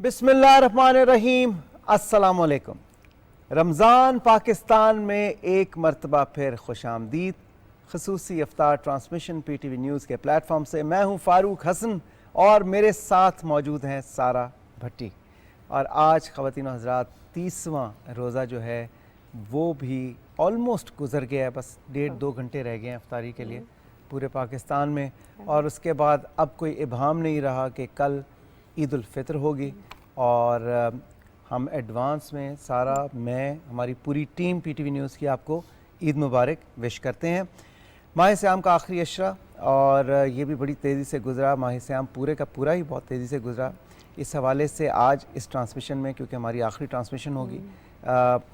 بسم اللہ الرحمن الرحیم، السلام علیکم۔ رمضان پاکستان میں ایک مرتبہ پھر خوش آمدید۔ خصوصی افطار transmission P T V news کے پلیٹ فارم سے میں ہوں فاروق حسن اور میرے ساتھ موجود ہیں سارا بھٹی۔ اور آج خواتین و حضرات 30واں روزہ جو ہے وہ بھی آلموسٹ گزر گیا ہے، بس 1.5-2 گھنٹے رہ گئے ہیں افطاری کے لیے پورے پاکستان میں، اور اس کے بعد اب کوئی ابہام نہیں رہا کہ کل عید الفطر ہوگی۔ اور ہم ایڈوانس میں سارا، میں، ہماری پوری team P T V news کی آپ کو عید مبارک وش کرتے ہیں۔ ماہ سیام کا آخری عشرہ اور یہ بھی بڑی تیزی سے گزرا، ماہ سیام پورے کا پورا ہی بہت تیزی سے گزرا۔ اس حوالے سے آج اس ٹرانسمیشن میں، کیونکہ ہماری آخری ٹرانسمیشن ہوگی،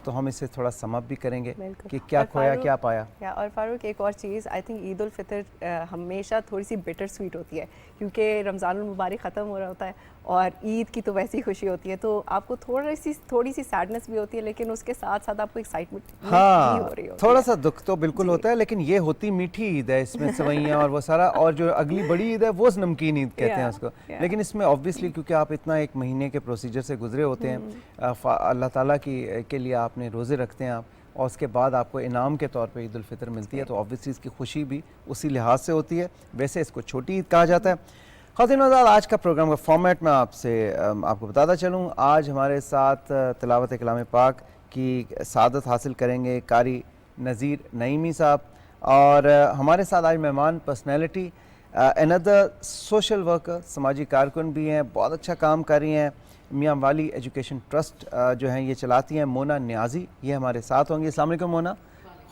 تو ہم اسے تھوڑا سم اپ بھی کریں گے کہ کیا کھویا کیا پایا۔ اور فاروق ایک اور چیز، آئی تھنک عید الفطر ہمیشہ تھوڑی سی بیٹر سویٹ ہوتی ہے، کیونکہ رمضان المبارک ختم ہو رہا ہوتا ہے اور عید کی تو ویسی خوشی ہوتی ہے، تو آپ کو تھوڑی سی سیڈنس بھی ہوتی ہے، لیکن اس کے ساتھ ساتھ آپ کو ایکسائٹمنٹ بھی ہو رہی ہوتی ہے۔ تھوڑا سا دکھ تو بالکل ہوتا ہے، لیکن یہ ہوتی میٹھی عید ہے، اس میں سوئیاں اور وہ سارا، اور جو اگلی بڑی عید ہے وہ نمکین عید کہتے ہیں اس کو۔ لیکن اس میں آبویسلی کیونکہ آپ اتنا ایک مہینے کے پروسیجر سے گزرے ہوتے ہیں، اللہ تعالیٰ کے لیے آپ نے روزے رکھتے ہیں آپ، اور اس کے بعد آپ کو انعام کے طور پہ عید الفطر ملتی ہے، تو آبویسلی اس کی خوشی بھی اسی لحاظ سے ہوتی ہے۔ ویسے اس کو چھوٹی عید کہا جاتا ہے۔ خواتین و حضرات، آج کا پروگرام کا فارمیٹ میں آپ کو بتاتا چلوں۔ آج ہمارے ساتھ تلاوت کلام پاک کی سعادت حاصل کریں گے قاری نذیر نعیمی صاحب، اور ہمارے ساتھ آج مہمان پرسنالٹی، اندر سوشل ورکر، سماجی کارکن بھی ہیں، بہت اچھا کام کر رہی ہیں، میاں والی ایجوکیشن ٹرسٹ جو ہیں یہ چلاتی ہیں، مونا نیازی، یہ ہمارے ساتھ ہوں گی۔ السلام علیکم مونا،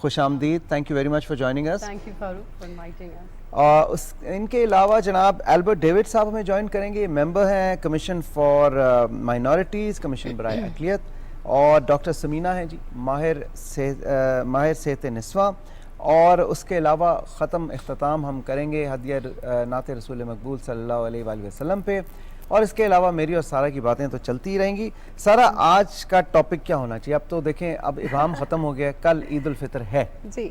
خوش آمدید، thank you very much for joining us. Thank you Farooq for inviting us. ان کے علاوہ جناب البرٹ ڈیوڈ صاحب ہمیں جوائن کریں گے، ممبر ہیں کمیشن فار مائنورٹیز، کمیشن برائے اقلیت، اور ڈاکٹر سمینہ ہیں جی، ماہر صحت نسواں، اور اس کے علاوہ اختتام ہم کریں گے ہدیہ نعت رسول مقبول صلی اللہ علیہ وآلہ وسلم پہ، اور اس کے علاوہ میری اور سارا کی باتیں تو چلتی ہی رہیں گی۔ سارا، آج کا ٹاپک کیا ہونا چاہیے؟ اب تو دیکھیں، اب ابہام ختم ہو گیا، کل عید الفطر ہے،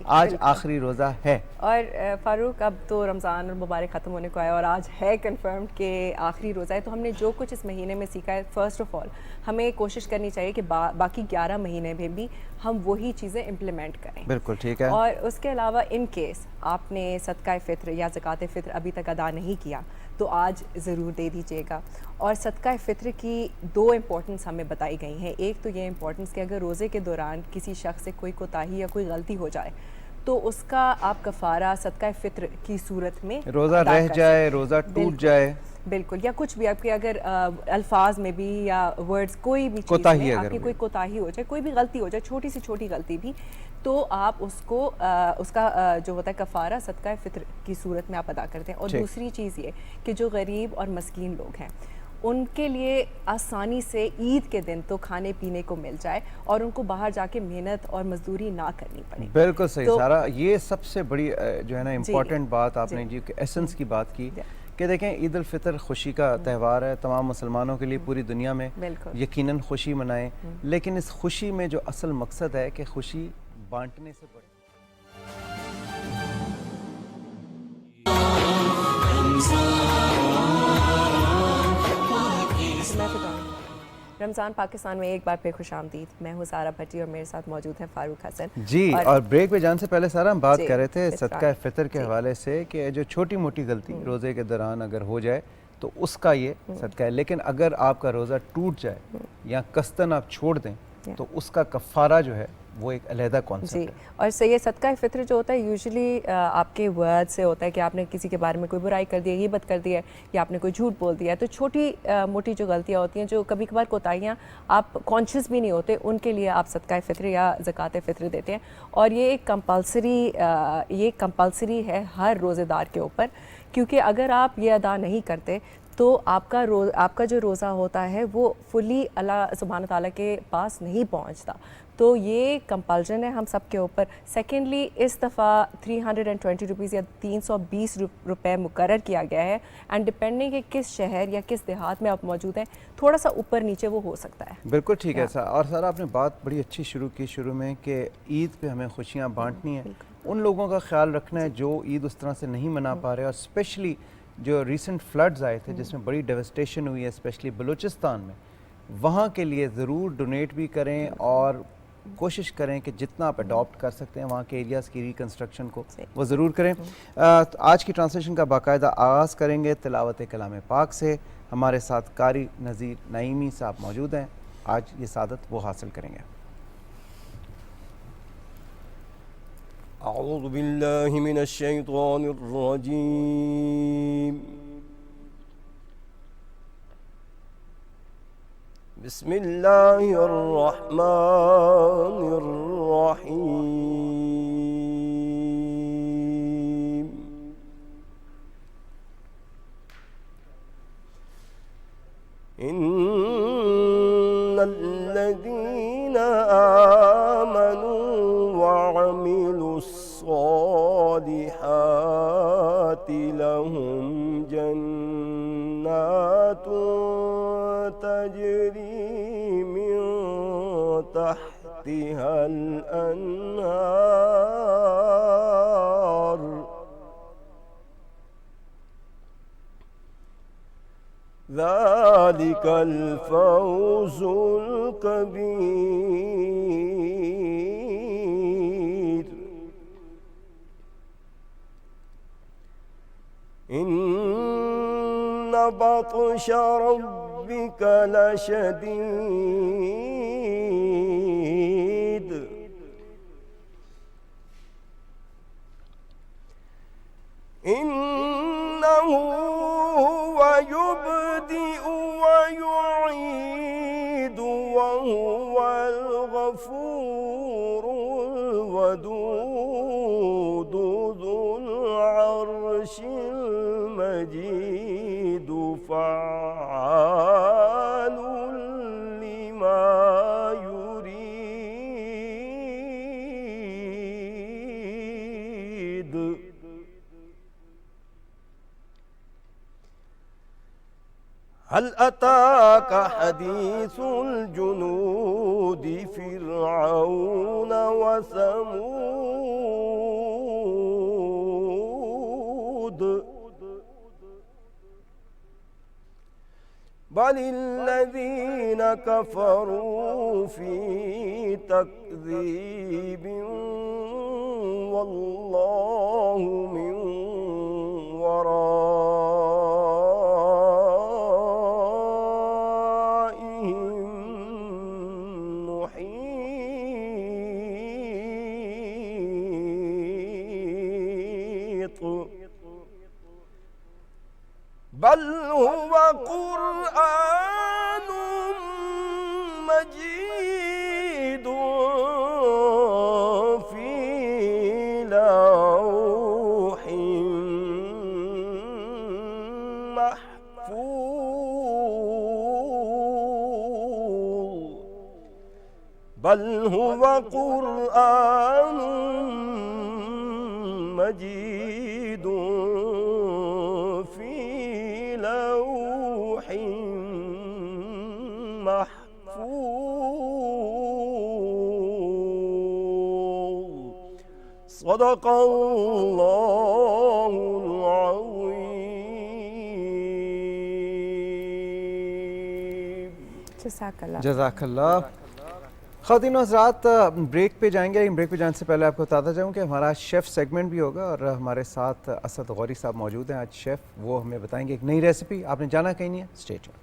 آج آخری روزہ ہے، اور فاروق اب تو رمضان المبارک ختم ہونے کو آیا اور آج ہے کنفرمڈ کہ آخری روزہ ہے، تو ہم نے جو کچھ اس مہینے میں سیکھا ہے، فرسٹ آف آل ہمیں کوشش کرنی چاہیے کہ باقی 11 مہینے میں بھی ہم وہی چیزیں امپلیمنٹ کریں۔ بالکل ٹھیک ہے۔ اور اس کے علاوہ ان کیس آپ نے صدقہ فطر یا زکوٰۃ فطر ابھی تک ادا نہیں کیا تو آج ضرور دے دیجیے گا۔ اور صدقہ فطر کی 2 امپورٹنس ہمیں بتائی گئی ہیں۔ ایک تو یہ امپورٹنس کہ اگر روزے کے دوران کسی شخص سے کوئی کوتاہی یا کوئی غلطی ہو جائے تو اس کا آپ کفارہ صدقہ فطر کی صورت میں روزہ رہ جائے، روزہ ٹوٹ جائے، بالکل، یا کچھ بھی آپ کے اگر الفاظ میں بھی یا ورڈز کوئی بھی چیز میں آپ کی کوئی کوتاہی ہو جائے، کوئی بھی غلطی ہو جائے، چھوٹی سے چھوٹی غلطی بھی، تو آپ اس کو اس کا جو ہوتا ہے کفارہ صدقہ فطر کی صورت میں آپ ادا کرتے ہیں۔ اور دوسری چیز یہ کہ جو غریب اور مسکین لوگ ہیں ان کے لیے آسانی سے عید کے دن تو کھانے پینے کو مل جائے اور ان کو باہر جا کے محنت اور مزدوری نہ کرنی پڑے۔ بالکل صحیح سارا، یہ سب سے بڑی جو ہے نا امپورٹنٹ بات آپ نے جی ایسنس کی بات کی، کہ دیکھیں عید الفطر خوشی کا تہوار ہے تمام مسلمانوں کے لیے پوری دنیا میں، یقیناً خوشی منائیں، لیکن اس خوشی میں جو اصل مقصد ہے کہ خوشی بانٹنے سے بڑھ رمضان پاکستان میں ایک بار پھر خوش آمدید۔ میں ہوں سارا بھٹی اور میرے ساتھ موجود ہیں فاروق حسن جی۔ اور بریک پہ جان سے پہلے سارا ہم بات کر رہے تھے صدقہ فطر کے حوالے سے، کہ جو چھوٹی موٹی غلطی روزے کے دوران اگر ہو جائے تو اس کا یہ صدقہ ہے، لیکن اگر آپ کا روزہ ٹوٹ جائے یا قصداً آپ چھوڑ دیں تو اس کا کفارہ جو ہے وہ ایک علیحدہ کانسیپٹ ہے۔ اور یہ صدقہ فطر جو ہوتا ہے یوزلی آپ کے ورڈ سے ہوتا ہے کہ آپ نے کسی کے بارے میں کوئی برائی کر دی ہے، غیبت کر دی ہے، یا آپ نے کوئی جھوٹ بول دیا ہے، تو چھوٹی موٹی جو غلطیاں ہوتی ہیں، جو کبھی کبھار کوتاہیاں آپ کانشیس بھی نہیں ہوتے، ان کے لیے آپ صدقہ فطر یا زکوٰۃ فطر دیتے ہیں۔ اور یہ ایک کمپلسری ہے ہر روزے دار کے اوپر، کیونکہ اگر آپ یہ ادا نہیں کرتے تو آپ کا جو روزہ ہوتا ہے وہ فلی اللہ سبحانہ تعالیٰ کے پاس نہیں پہنچتا، تو یہ کمپلشن ہے ہم سب کے اوپر۔ سیکنڈلی اس دفعہ 320 روپیز یا 320 روپے مقرر کیا گیا ہے، اینڈ ڈپینڈنگ کہ کس شہر یا کس دیہات میں آپ موجود ہیں، تھوڑا سا اوپر نیچے وہ ہو سکتا ہے۔ بالکل ٹھیک ہے سر۔ اور سر آپ نے بات بڑی اچھی شروع کی شروع میں، کہ عید پہ ہمیں خوشیاں بانٹنی ہیں، ان لوگوں کا خیال رکھنا ہے جو عید اس طرح سے نہیں منا پا رہے، اور اسپیشلی جو ریسنٹ فلڈز آئے تھے جس میں بڑی ڈیوسٹیشن ہوئی ہے اسپیشلی بلوچستان میں، وہاں کے لیے ضرور ڈونیٹ بھی کریں اور کوشش کریں کہ جتنا آپ اڈاپٹ کر سکتے ہیں وہاں کے ایریاز کی ریکنسٹرکشن کو وہ ضرور کریں. آج کی ٹرانسلیشن کا باقاعدہ آغاز کریں گے تلاوت کلام پاک سے. ہمارے ساتھ قاری نذیر نعیمی صاحب موجود ہیں. آج یہ سعادت وہ حاصل کریں گے. اعوذ باللہ من الشیطان الرجیم. بسم اللہ الرحمن الرحیم. ان الذین آمنوا وعملوا الصالحات لهم جنات تجری من تحتها الانہار ذلك الفوز الكبير. إن بطش ربك لشديد. إنه هو يبدئ ويعيد وهو الغفور الودود ذو العرش المجيد فعال لما يريد. هل أتاك حديث الجنود فرعون وثمود بل الذين كفروا في تكذيب والله من ورائهم محيط. بل هو قرآن مجيد في لوح محفوظ. بل هو قرآن مجيد في لوح محفوظ. صدق اللہ العظیم. جزاک اللہ. خواتین و حضرات بریک پہ جائیں گے، لیکن بریک پہ جانے سے پہلے آپ کو بتاتا جاؤں کہ ہمارا شیف سیگمنٹ بھی ہوگا اور ہمارے ساتھ اسد غوری صاحب موجود ہیں آج شیف. وہ ہمیں بتائیں گے ایک نئی ریسیپی. آپ نے جانا کہیں نہیں ہے، stay tuned.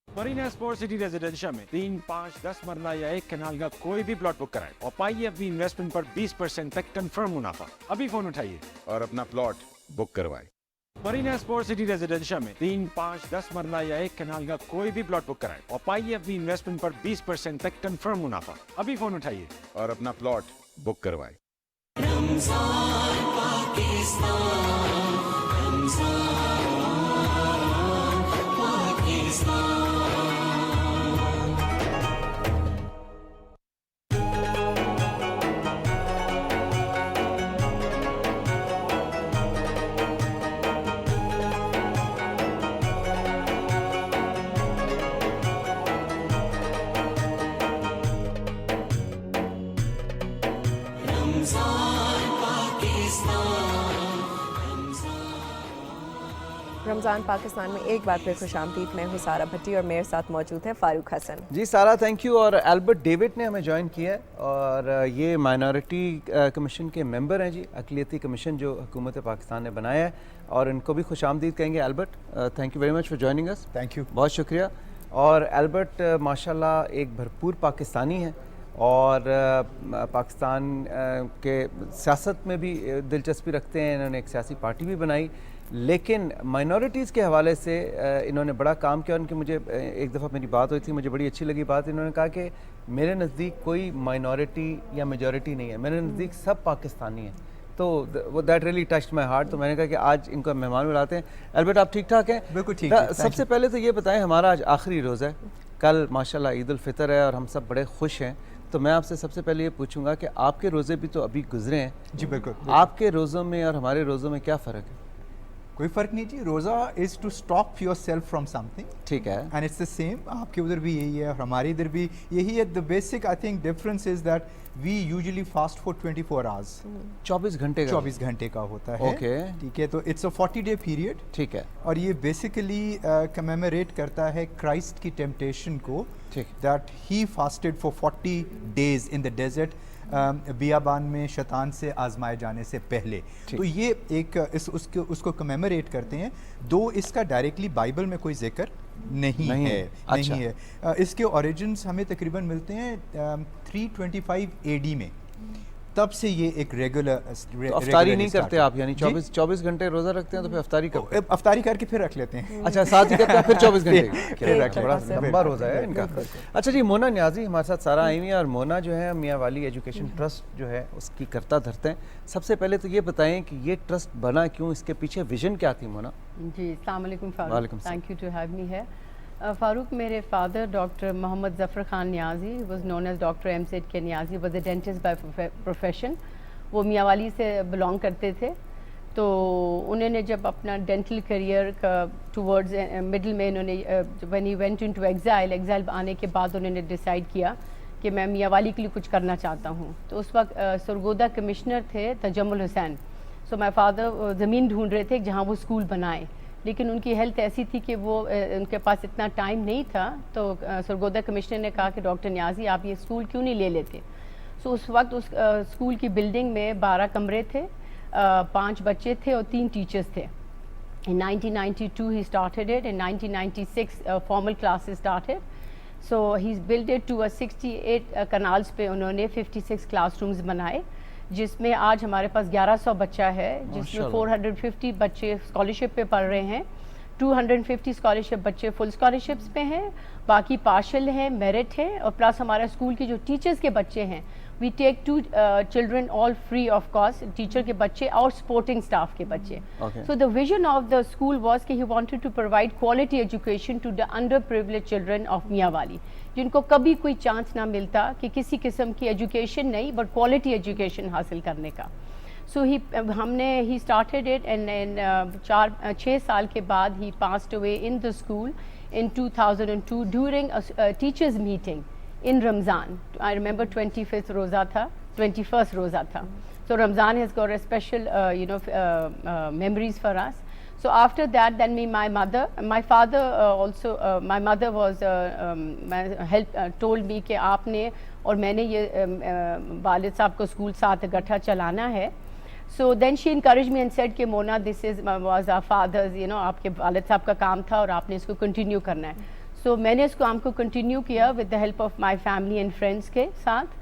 Marina sport city residencia میں 3, 5, 10 مرلہ یا 1 کنال کا کوئی بھی پلاٹ بک کرائے اور پائیے اپنی انویسٹمنٹ پر 20% تک کنفرم منافع. ابھی فون اٹھائیے اور اپنا پلاٹ بک کروائے. مرینا اسپورٹ سٹی ریزیڈینشیا میں 3, 5, 10 مرلہ یا 1 کنال کا کوئی بھی پلاٹ بک کرائے اور پائیے اپنی انویسٹمنٹ پر 20% تک کنفرم منافع. ابھی فون اٹھائیے اور اپنا پلاٹ بک کروائے. رمضان پاکستان میں ایک بار پھر خوش آمدید. میں ہوں سارہ بھٹی اور میرے ساتھ موجود ہے فاروق حسن. جی سارہ تھینک یو. اور البرٹ ڈیوڈ نے ہمیں جوائن کیا ہے اور یہ مائنورٹی کمیشن کے ممبر ہیں جی, اقلیتی کمیشن جو حکومت پاکستان نے بنایا ہے, اور ان کو بھی خوش آمدید کہیں گے. Albert thank you very much for joining us. Thank you, بہت شکریہ. اور البرٹ ماشاءاللہ ایک بھرپور پاکستانی ہے اور پاکستان کے سیاست میں بھی دلچسپی رکھتے ہیں. انہوں نے ایک سیاسی پارٹی بھی بنائی, لیکن مائنورٹیز کے حوالے سے انہوں نے بڑا کام کیا. ان کی مجھے ایک دفعہ میری بات ہوئی تھی, مجھے بڑی اچھی لگی بات. انہوں نے کہا کہ میرے نزدیک کوئی مائنورٹی یا میجورٹی نہیں ہے, میرے نزدیک سب پاکستانی ہیں. تو وہ that really touched my heart. تو میں نے کہا کہ آج ان کو مہمان بلاتے ہیں. البرٹ آپ ٹھیک ٹھاک ہیں؟ بالکل ٹھیک. سب سے پہلے تو یہ بتائیں, ہمارا آج آخری روز ہے, کل ماشاءاللہ عید الفطر ہے اور ہم سب بڑے خوش ہیں. تو میں آپ سے سب سے پہلے یہ پوچھوں گا کہ آپ کے روزے بھی تو ابھی گزرے ہیں. جی بالکل. آپ کے روزوں میں اور ہمارے روزوں میں کیا فرق ہے؟ کوئی فرق نہیں جی. روزہ is to stop yourself from something. ٹھیک ہے. And it's the same. آپ کے ادھر بھی یہی ہے اور ہمارے ادھر بھی یہی ہے. The basic I think difference is that we usually fast for 24 hours. 24 گھنٹے کا. 24 گھنٹے کا ہوتا ہے. اوکے ٹھیک ہے. تو اٹس اے 40-day پیریڈ. ٹھیک ہے. اور یہ بیسیکلی کمیموریٹ کرتا ہے کرائسٹ کی ٹیمپٹیشن کو, that he fasted for 40 days in the desert, بیابان میں شیطان سے آزمائے جانے سے پہلے. تو یہ ایک اس کو کمیموریٹ کرتے ہیں. دو اس کا ڈائریکٹلی بائبل میں کوئی ذکر نہیں ہے. اس کے اوریجنز ہمیں تقریباً ملتے ہیں 325 AD میں. تب سے یہ ایک ریگولر. افطاری نہیں کرتے آپ, یعنی 24 گھنٹے روزہ رکھتے ہیں تو پھر افطاری کرتے ہیں؟ افطاری کر کے پھر رکھ لیتے ہیں. اچھا, ساتھ ہی کرتے ہیں پھر 24 گھنٹے. بڑا لمبا روزہ ہے ان کا. اچھا جی, مونا نیازی ہمارے ساتھ سارا آئی ہوئی ہیں, اور مونا جو ہے میاں والی ایجوکیشن ٹرسٹ جو ہے اس کی کرتا دھرتے ہیں. سب سے پہلے تو یہ بتائیں کہ یہ ٹرسٹ بنا کیوں, اس کے پیچھے ویژن کیا تھی مونا؟ جی السلام علیکم Farooq. Thank you to have me ہے. فاروق, میرے father doctor Muhammad Zafar Khan Niazi was known as doctor M.Sed کے Niazi, was a dentist by profession. وہ میاں والی سے بلانگ کرتے تھے. تو انہوں نے جب اپنا ڈینٹل کریئر کا ٹورڈز مڈل میں انہوں نے when he went into exile آنے کے بعد انہوں نے ڈیسائیڈ کیا کہ میں میاں والی کے لیے کچھ کرنا چاہتا ہوں. تو اس وقت سرگودا کمشنر تھے تجمل حسین. سو مائی فادر زمین ڈھونڈ رہے تھے جہاں وہ اسکول بنائے, لیکن ان کی ہیلتھ ایسی تھی کہ وہ ان کے پاس اتنا ٹائم نہیں تھا. تو سرگودا کمشنر نے کہا کہ ڈاکٹر نیازی آپ یہ اسکول کیوں نہیں لے لیتے. سو اس وقت اس اسکول کی بلڈنگ میں 12 کمرے تھے, 5 بچے تھے اور 3 ٹیچرز تھے. In 1992 he started it. In 1996 formal classes started. So he's built it to a 68 canals پہ انہوں نے 56 کلاس رومز بنائے, جس میں آج ہمارے پاس 1100 بچہ ہے, جس میں 450 بچے اسکالرشپ پہ پڑھ رہے ہیں. 250 اسکالرشپ بچے فل اسکالرشپس پہ ہیں, باقی پارشل ہیں, میرٹ ہے, اور پلس ہمارا اسکول کے جو ٹیچرز کے بچے ہیں we take 2 children all free of cost, teacher کے بچے اور سپورٹنگ اسٹاف کے بچے. So the vision of the school was کہ he wanted to provide quality education to the under privilege children of Mianwali, جن کو کبھی کوئی چانس نہ ملتا کہ کسی قسم کی ایجوکیشن نہیں بٹ کوالٹی ایجوکیشن حاصل کرنے کا. سو ہم نے ہی اسٹارٹیڈ اٹ اینڈ 6 سال کے بعد ہی passed away in the school in 2002 during a teachers meeting in Ramzan. I remember 25th روزہ تھا, 21st روزہ تھا. So Ramzan has got a special memories for us. So after that then my father also my mother was told me کہ آپ نے اور میں نے یہ والد صاحب کو اسکول ساتھ اکٹھا چلانا ہے. So then she encouraged me and said کہ مونا this was our father's, آپ کے والد صاحب کا کام تھا اور آپ نے اس کو کنٹینیو کرنا ہے. So میں نے اس کام کو کنٹینیو کیا with the help of my family and friends کے ساتھ.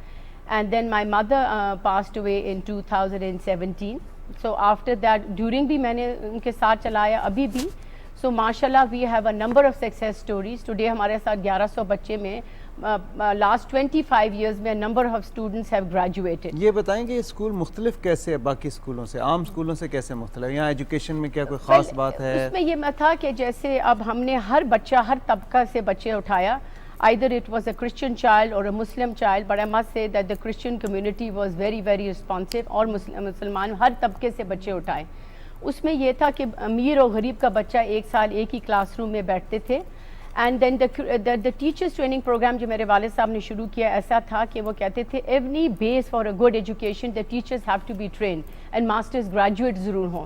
And then my mother passed away in 2017. So after that during بھی میں نے ان کے ساتھ چلایا ابھی بھی. So ماشاءاللہ we have a number of success stories. Today ہمارے ساتھ 1100 بچے میں last 25 years میں number of students have graduated. یہ بتائیں کہ یہ اسکول مختلف کیسے ہے باقی اسکولوں سے, عام اسکولوں سے کیسے مختلف ہے؟ یہاں ایجوکیشن میں کیا کوئی خاص بات ہے؟ اس میں یہ تھا کہ جیسے اب ہم نے ہر بچہ ہر طبقہ سے بچے اٹھایا. Either it was a Christian child or a Muslim child, but I must say that the Christian community was very very responsive. اور مسلمان ہر طبقے سے بچے اٹھائے. اس میں یہ تھا کہ امیر اور غریب کا بچہ ایک سال ایک ہی کلاس روم میں بیٹھتے تھے. And then the teachers training program جو میرے والد صاحب نے شروع کیا ایسا تھا کہ وہ کہتے تھے even base for a good education the teachers have to be trained and masters graduate ضرور ہوں.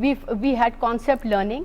we had concept learning,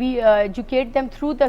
we educate them through the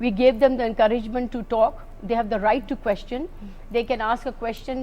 We gave them the encouragement to talk. They have the right to question. They can ask a question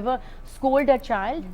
ever scold a child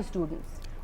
the students.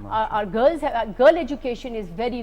our girl education is very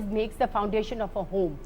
is makes the foundation of a home.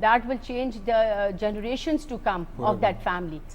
that will change the generations to come of that family.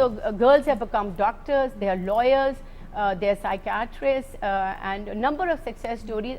So girls have become doctors, they are lawyers, they are psychiatrists, and a number of success stories.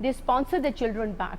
they sponsor the children back.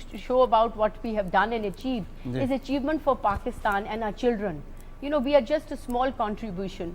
to show about what we have done and achieved is achievement for Pakistan and our children. We are just a small contribution.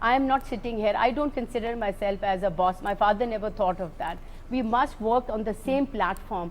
I am not sitting here. I don't consider myself as a boss. My father never thought of that. We must work on the same platform.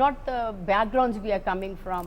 Not the backgrounds we are coming from.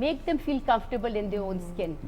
Make them feel comfortable in their own skin.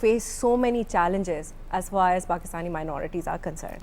face so many challenges as far as Pakistani minorities are concerned.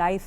life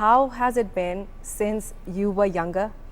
how has it been since you were younger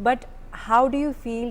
but how do you feel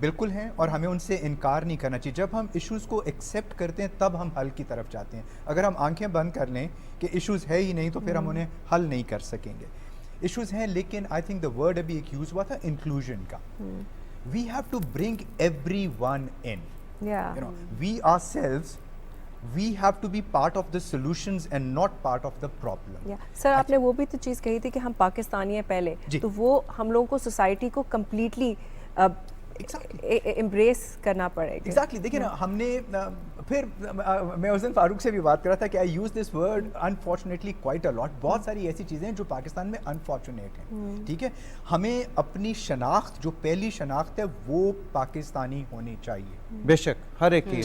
بالکل ہیں اور ہمیں ان سے انکار نہیں کرنا چاہیے. جب ہم ایشوز کو ایکسیپٹ کرتے ہیں تب ہم حل کی طرف جاتے ہیں. اگر ہم آنکھیں بند کر لیں کہ ایشوز ہے ہی نہیں تو پھر ہم انہیں حل نہیں کر سکیں گے. ایشوز ہیں لیکن آئی تھنک دا ورڈ ابھی ایک یوز ہوا تھا انکلوژن کا. We have to bring everyone in. We are silos we have to be part of the solutions and not part of the problem. سر آپ نے وہ بھی تو چیز کہی تھی کہ ہم پاکستانی ہیں پہلے, تو وہ ہم لوگوں کو سوسائٹی کو کمپلیٹلی امبریس کرنا پڑے گا. ایگزیکٹلی. دیکھیں نا ہم نے پھر میں اس دن فاروق سے بھی بات کر رہا تھا کہ I use this word unfortunately quite a lot. بہت ساری ایسی چیزیں ہیں جو پاکستان میں انفارچونیٹ ہیں. ٹھیک ہے, ہمیں اپنی شناخت جو پہلی شناخت ہے وہ پاکستانی ہونی چاہیے. بے شک ہر ایک کی,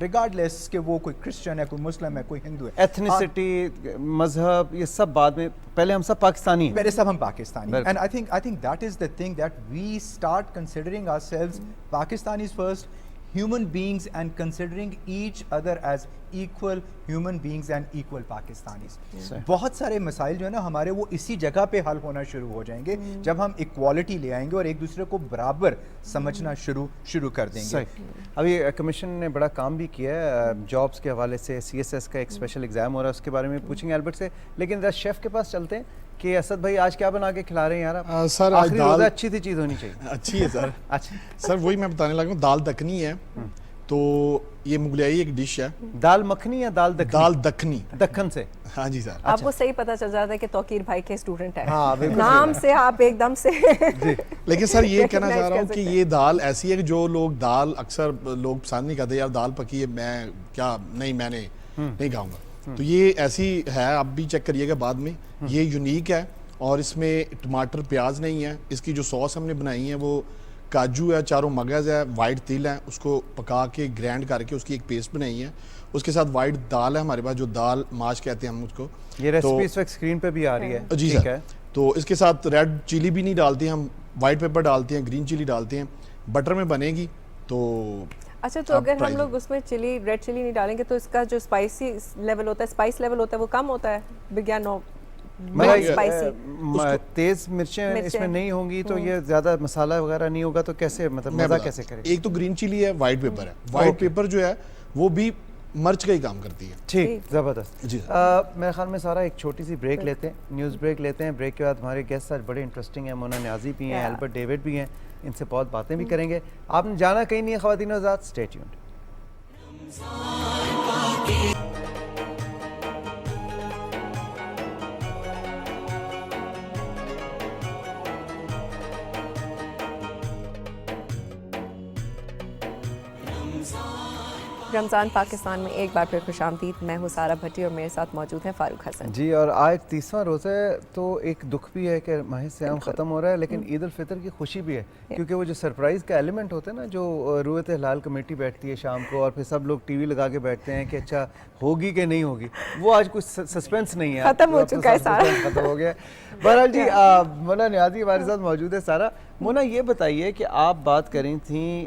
ریگارڈلیس کہ وہ کوئی کرسچن ہے, کوئی مسلم ہے, کوئی ہندو ہے. ایتھنیسٹی, مذہب, یہ سب بعد میں, پہلے ہم سب پاکستانی ہیں. پہلے سب ہم پاکستانی ہیں. And I think that is the thing that we start considering ourselves Pakistanis first, human beings, and considering each other as equal human beings and equal Pakistanis. بہت سارے مسائل جو ہے نا ہمارے وہ اسی جگہ پہ حل ہونا شروع ہو جائیں گے جب ہم ایکوالٹی لے آئیں گے اور ایک دوسرے کو برابر سمجھنا شروع کر دیں گے. ابھی کمیشن نے بڑا کام بھی کیا ہے جابس کے حوالے سے. CSS کا ایک اسپیشل ایگزام ہو رہا ہے, اس کے بارے میں پوچھیں گے البرٹ سے. لیکن ذرا شیف کے پاس چلتے ہیں کہ اسد بھائی آج کیا بنا کے کھلا رہے ہیں یار آپ؟ سر آخری روزہ اچھی سی چیز ہونی چاہیے. اچھی ہے سر. اچھا سر وہی میں بتانے لگا ہوں, دال دکنی ہے. تو یہ مغلیائی ایک ڈش ہے. دال مکھنی یا دال دکنی؟ دال دکنی. دکن سے. ہاں جی سر. آپ کو صحیح پتہ چل جاتا ہے کہ توقیر بھائی کے اسٹوڈنٹ ہیں. ہاں نام سے آپ ایک دم سے. لیکن سر یہ کہنا چاہ رہا ہوں کہ یہ دال ایسی ہے کہ جو لوگ دال اکثر لوگ پسند نہیں کرتے, یار دال پکی ہے میں کیا نہیں, میں نے نہیں کھاؤں گا. تو یہ ایسی ہے, آپ بھی چیک کریے گا بعد میں. یہ یونیک ہے اور اس میں ٹماٹر پیاز نہیں ہے. اس کی جو سوس ہم نے بنائی ہے وہ کاجو ہے, چاروں مغز ہے, وائٹ تل ہے, اس کو پکا کے گرینڈ کر کے اس کی ایک پیسٹ بنائی ہے. اس کے ساتھ وائٹ دال ہے ہمارے پاس, جو دال ماش کہتے ہیں ہم اس کو. یہ ریسپی اس وقت اسکرین پہ بھی آ رہی ہے. جی سر. تو اس کے ساتھ ریڈ چلی بھی نہیں ڈالتے ہم, وائٹ پیپر ڈالتے ہیں, گرین چلی ڈالتے ہیں. بٹر میں بنے گی تو. اچھا, تو اگر ہم لوگ اس میں چلی ریڈ چلی نہیں ڈالیں گے تو اس کا جو اسپائسی لیول ہوتا ہے, اسپائس لیول ہوتا ہے, وہ کم ہوتا ہے بگیان نو تیز مرچیں اس میں نہیں ہوں گی تو یہ زیادہ مسالہ وغیرہ نہیں ہوگا تو کیسے مطلب مزہ کیسے کرے؟ ایک تو گرین چلی ہے, وائٹ پیپر ہے. وائٹ پیپر جو ہے وہ بھی مرچ کا ہی کام کرتی ہے. ٹھیک, زبردست. جی میرے خیال میں سارا ایک چھوٹی سی بریک لیتے ہیں, نیوز بریک لیتے ہیں. بریک کے بعد ہمارے گیسٹ آج بڑے انٹرسٹنگ ہیں, مونا نیازی بھی ہیں, البرٹ ڈیوڈ بھی ہیں, ان سے بہت باتیں بھی کریں گے. آپ نے جانا کہیں نہیں ہے خواتین و حضرات, اسٹے ٹیونڈ. رمضان پاکستان میں ایک بار پھر خوش آمدید. میں ہوں سارہ بھٹی اور میرے ساتھ موجود ہیں فاروق حسن. جی, اور آج 30واں روزہ ہے تو ایک دکھ بھی ہے کہ ماہ صیام ختم ہو رہا ہے, لیکن عید الفطر کی خوشی بھی ہے کیونکہ وہ جو سرپرائز کا ایلیمنٹ ہوتا ہے نا, جو رویت ہلال کمیٹی بیٹھتی ہے شام کو اور پھر سب لوگ ٹی وی لگا کے بیٹھتے ہیں کہ اچھا ہوگی کہ نہیں ہوگی, وہ آج کچھ سسپینس نہیں ہے, ختم ہو چکا ہے سارا, ختم ہو گیا. بہرحال جی, مونا نیازی ہمارے ساتھ موجود ہے. سارا, مونا یہ بتائیے کہ آپ بات کریں تھیں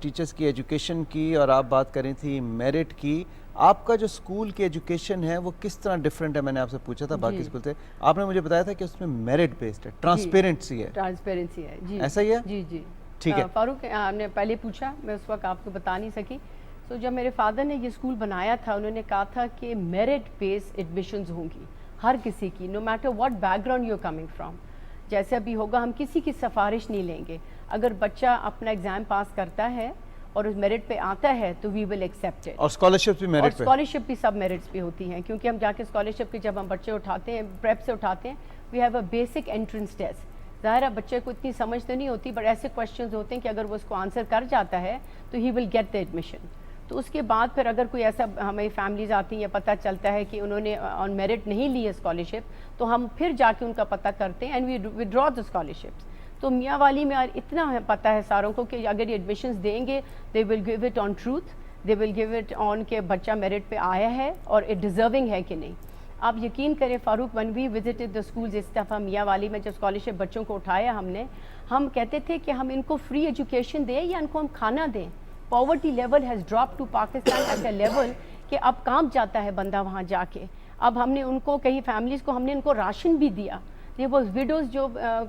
ٹیچرز کی ایجوکیشن کی اور آپ بات کریں تھیں میرٹ کی. آپ کا جو اسکول کی ایجوکیشن ہے وہ کس طرح ڈفرینٹ ہے؟ میں نے آپ سے پوچھا تھا باقی اسکول سے, آپ نے مجھے بتایا تھا کہ اس میں میرٹ بیسڈ ہے, ٹرانسپیرنسی ہے. ٹرانسپیرنسی ہے جی, ایسا ہی ہے. جی جی ٹھیک ہے. فاروق نے پہلے پوچھا, میں اس وقت آپ کو بتا نہیں سکی. تو جب میرے فادر نے یہ اسکول بنایا تھا انہوں نے کہا تھا کہ میرٹ بیس ایڈمیشنز ہوں گی ہر کسی کی, no matter what background you are coming from. جیسے ابھی ہوگا ہم کسی کی سفارش نہیں لیں گے. اگر بچہ اپنا ایگزام پاس کرتا ہے اور اس میرٹ پہ آتا ہے تو وی ول ایکسیپٹ اٹ. اور اسکالرشپ بھی میرٹ پہ, اسکالرشپ بھی سب میرٹس پہ ہوتی ہیں کیونکہ ہم جا کے اسکالرشپ کے جب ہم بچے اٹھاتے ہیں پریپ سے اٹھاتے ہیں, we have a basic entrance test. ظاہر ہے بچے کو اتنی سمجھ تو نہیں ہوتی, بٹ ایسے کویشچنز ہوتے ہیں کہ اگر وہ اس کو آنسر کر جاتا ہے تو ہی ول گیٹ دا ایڈمیشن. تو اس کے بعد پھر اگر کوئی ایسا ہمیں فیملیز آتی ہیں یا پتہ چلتا ہے کہ انہوں نے آن میرٹ نہیں لی ہے اسکالرشپ, تو ہم پھر جا کے ان کا پتہ کرتے ہیں اینڈ وی ودرا دا اسکالرشپس. تو میاں والی میں اتنا پتہ ہے ساروں کو کہ اگر یہ ایڈمیشنز دیں گے they will give it on truth, they will give it on کہ بچہ میرٹ پہ آیا ہے اور اٹ ڈیزرونگ ہے کہ نہیں. آپ یقین کریں فاروق, ون وی وزٹڈ دا اسکولز, اس دفعہ میاں والی میں جب اسکالرشپ بچوں کو اٹھایا ہم کہتے تھے کہ ہم ان کو فری ایجوکیشن دیں یا ان کو ہم کھانا دیں. Poverty level has drop to Pakistan at a level کہ اب کام جاتا ہے بندہ وہاں جا کے. اب ہم نے ان کو کئی فیملیز کو ہم نے ان کو راشن بھی دیا. یہ وہ ویڈوز جو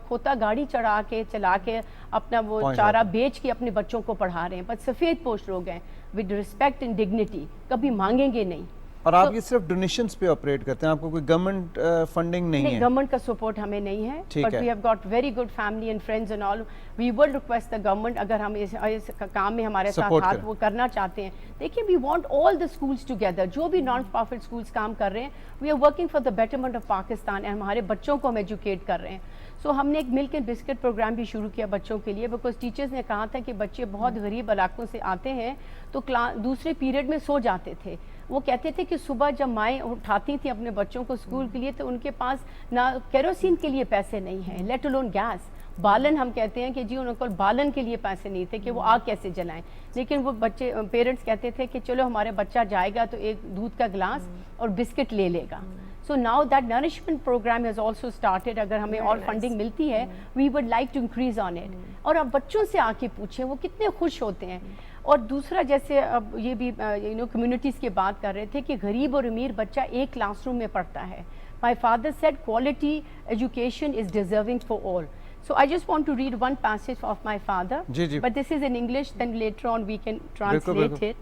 کھوتا گاڑی چڑھا کے چلا کے اپنا وہ چارہ بیچ کے اپنے بچوں کو پڑھا رہے ہیں, پر سفید پوش لوگ ہیں ود رسپیکٹ اینڈ ڈگنیٹی, کبھی مانگیں گے نہیں. اور آپ یہ صرف ڈونیشنز پہ آپریٹ کرتے ہیں, آپ کو کوئی گورنمنٹ فنڈنگ نہیں ہے؟ گورنمنٹ کا سپورٹ ہمیں نہیں ہے, but we have got very good family and friends and all. We will request the government, اگر ہم اس کام میں ہمارے ساتھ ہاتھ وہ کرنا چاہتے ہیں. دیکھیں we want all the schools together, جو بھی نان پروفٹ اسکولس کام کر رہے ہیں, we are working for the betterment of Pakistan, and ہمارے بچوں کو ہم ایجوکیٹ کر رہے ہیں. سو ہم نے ایک ملک اینڈ بسکٹ پروگرام بھی شروع کیا بچوں کے لیے, بیکاز ٹیچرز نے کہا تھا کہ بچے بہت غریب علاقوں سے آتے ہیں تو دوسرے پیریڈ میں سو جاتے تھے. وہ کہتے تھے کہ صبح جب مائیں اٹھاتی تھیں اپنے بچوں کو اسکول کے لیے تو ان کے پاس نہ کیروسین کے لیے پیسے نہیں ہیں, لیٹ الون گیس. بالن ہم کہتے ہیں کہ جی ان کو بالن کے لیے پیسے نہیں تھے کہ وہ آگ کیسے جلائیں, لیکن وہ بچے پیرنٹس کہتے تھے کہ چلو ہمارے بچہ جائے گا تو ایک دودھ کا گلاس اور بسکٹ لے لے گا. So now that nourishment program has also started. اگر ہمیں اور فنڈنگ ملتی ہے, we would like to increase on it. اور اب بچوں سے آ کے پوچھیں وہ کتنے خوش ہوتے ہیں. اور دوسرا جیسے اب یہ بھی کمیونٹیز کی بات کر رہے تھے کہ غریب اور امیر بچہ ایک کلاس روم میں پڑھتا ہے. My father said quality education is deserving for all. So I just want to read one passage of my father, but this is in English, then later on we can translate it.